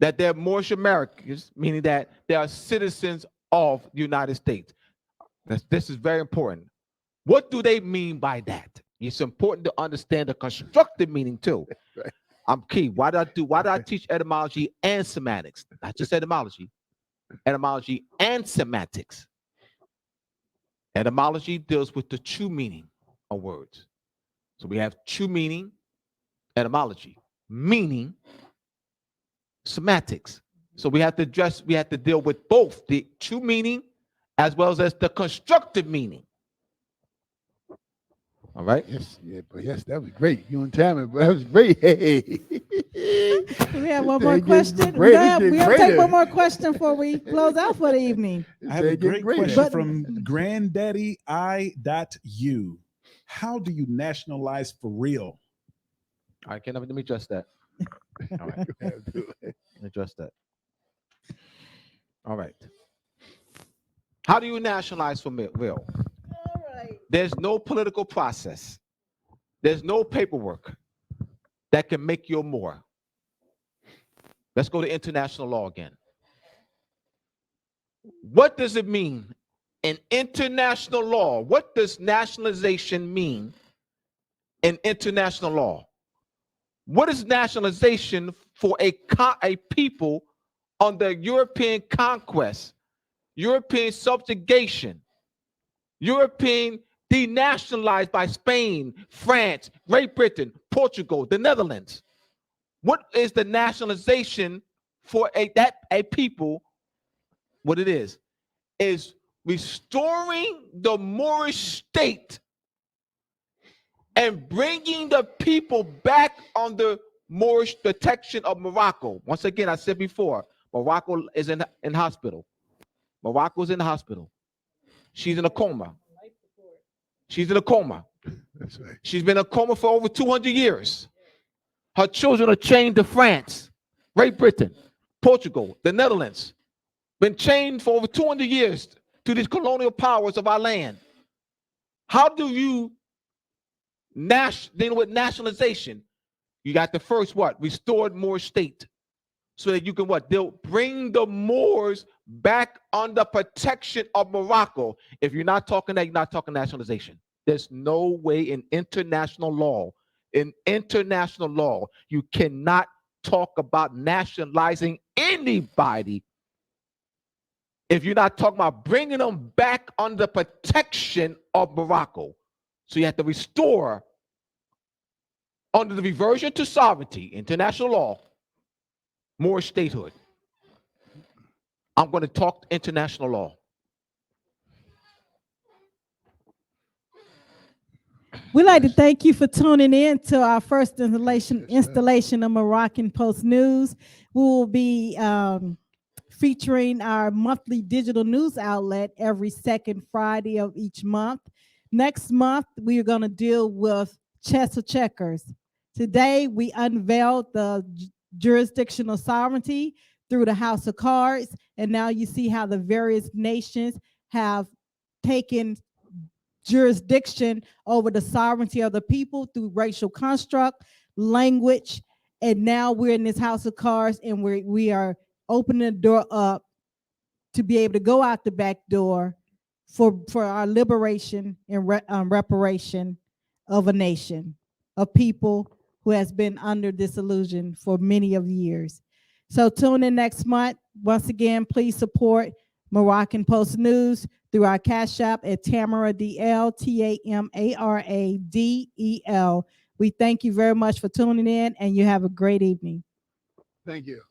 that they're Moorish Americans, meaning that they are citizens of the United States. This is very important. What do they mean by that? It's important to understand the constructive meaning too. Right. I'm key. Why do I teach etymology and semantics? Not just etymology and semantics. Etymology deals with the true meaning of words. So we have true meaning, etymology. Meaning semantics. So we have to deal with both the true meaning as well as the constructive meaning. All right. Yes, yeah, but yes, that was great. You and Tammy, but that was great. Hey. We have one more It gets question. great- it We gets have to take greater. one more question before we close out for the evening. I have a It gets great greater. question But- from Granddaddy I.U. How do you nationalize for real? All right, let me address that. All right, let me address that. All right. How do you nationalize for real? All right. There's no political process. There's no paperwork that can make you more. Let's go to international law again. What does it mean in international law? What does nationalization mean in international law? What is nationalization for a people under European conquest, European subjugation, European denationalized by Spain, France, Great Britain, Portugal, the Netherlands? What is the nationalization for a people? What it is restoring the Moorish state and bringing the people back under Moorish protection of Morocco. Once again, I said before, Morocco is in hospital. Morocco's in the hospital. She's in a coma. She's in a coma. That's right. She's been in a coma for over 200 years. Her children are chained to France, Great Britain, Portugal, the Netherlands. Been chained for over 200 years to these colonial powers of our land. How do you deal with nationalization? You got the first what? Restored Moorish state. So that you can what? They'll bring the Moors back under protection of Morocco. If you're not talking that, you're not talking nationalization. There's no way in international law, you cannot talk about nationalizing anybody if you're not talking about bringing them back under protection of Morocco. So you have to restore under the reversion to sovereignty, international law, Moorish statehood. I'm going to talk international law. We'd like to thank you for tuning in to our first installation of Moroccan Post News. We will be featuring our monthly digital news outlet every second Friday of each month. Next month, we are going to deal with chess or checkers. Today, we unveiled the jurisdictional sovereignty through the House of Cards, and now you see how the various nations have taken jurisdiction over the sovereignty of the people through racial construct, language, and now we're in this House of Cards, and we are opening the door up to be able to go out the back door for our liberation and reparation of a nation, of people who has been under disillusion for many of years. So tune in next month. Once again, please support Moroccan Post News through our Cash App at Tamaradel, Tamaradel. We thank you very much for tuning in, and you have a great evening. Thank you.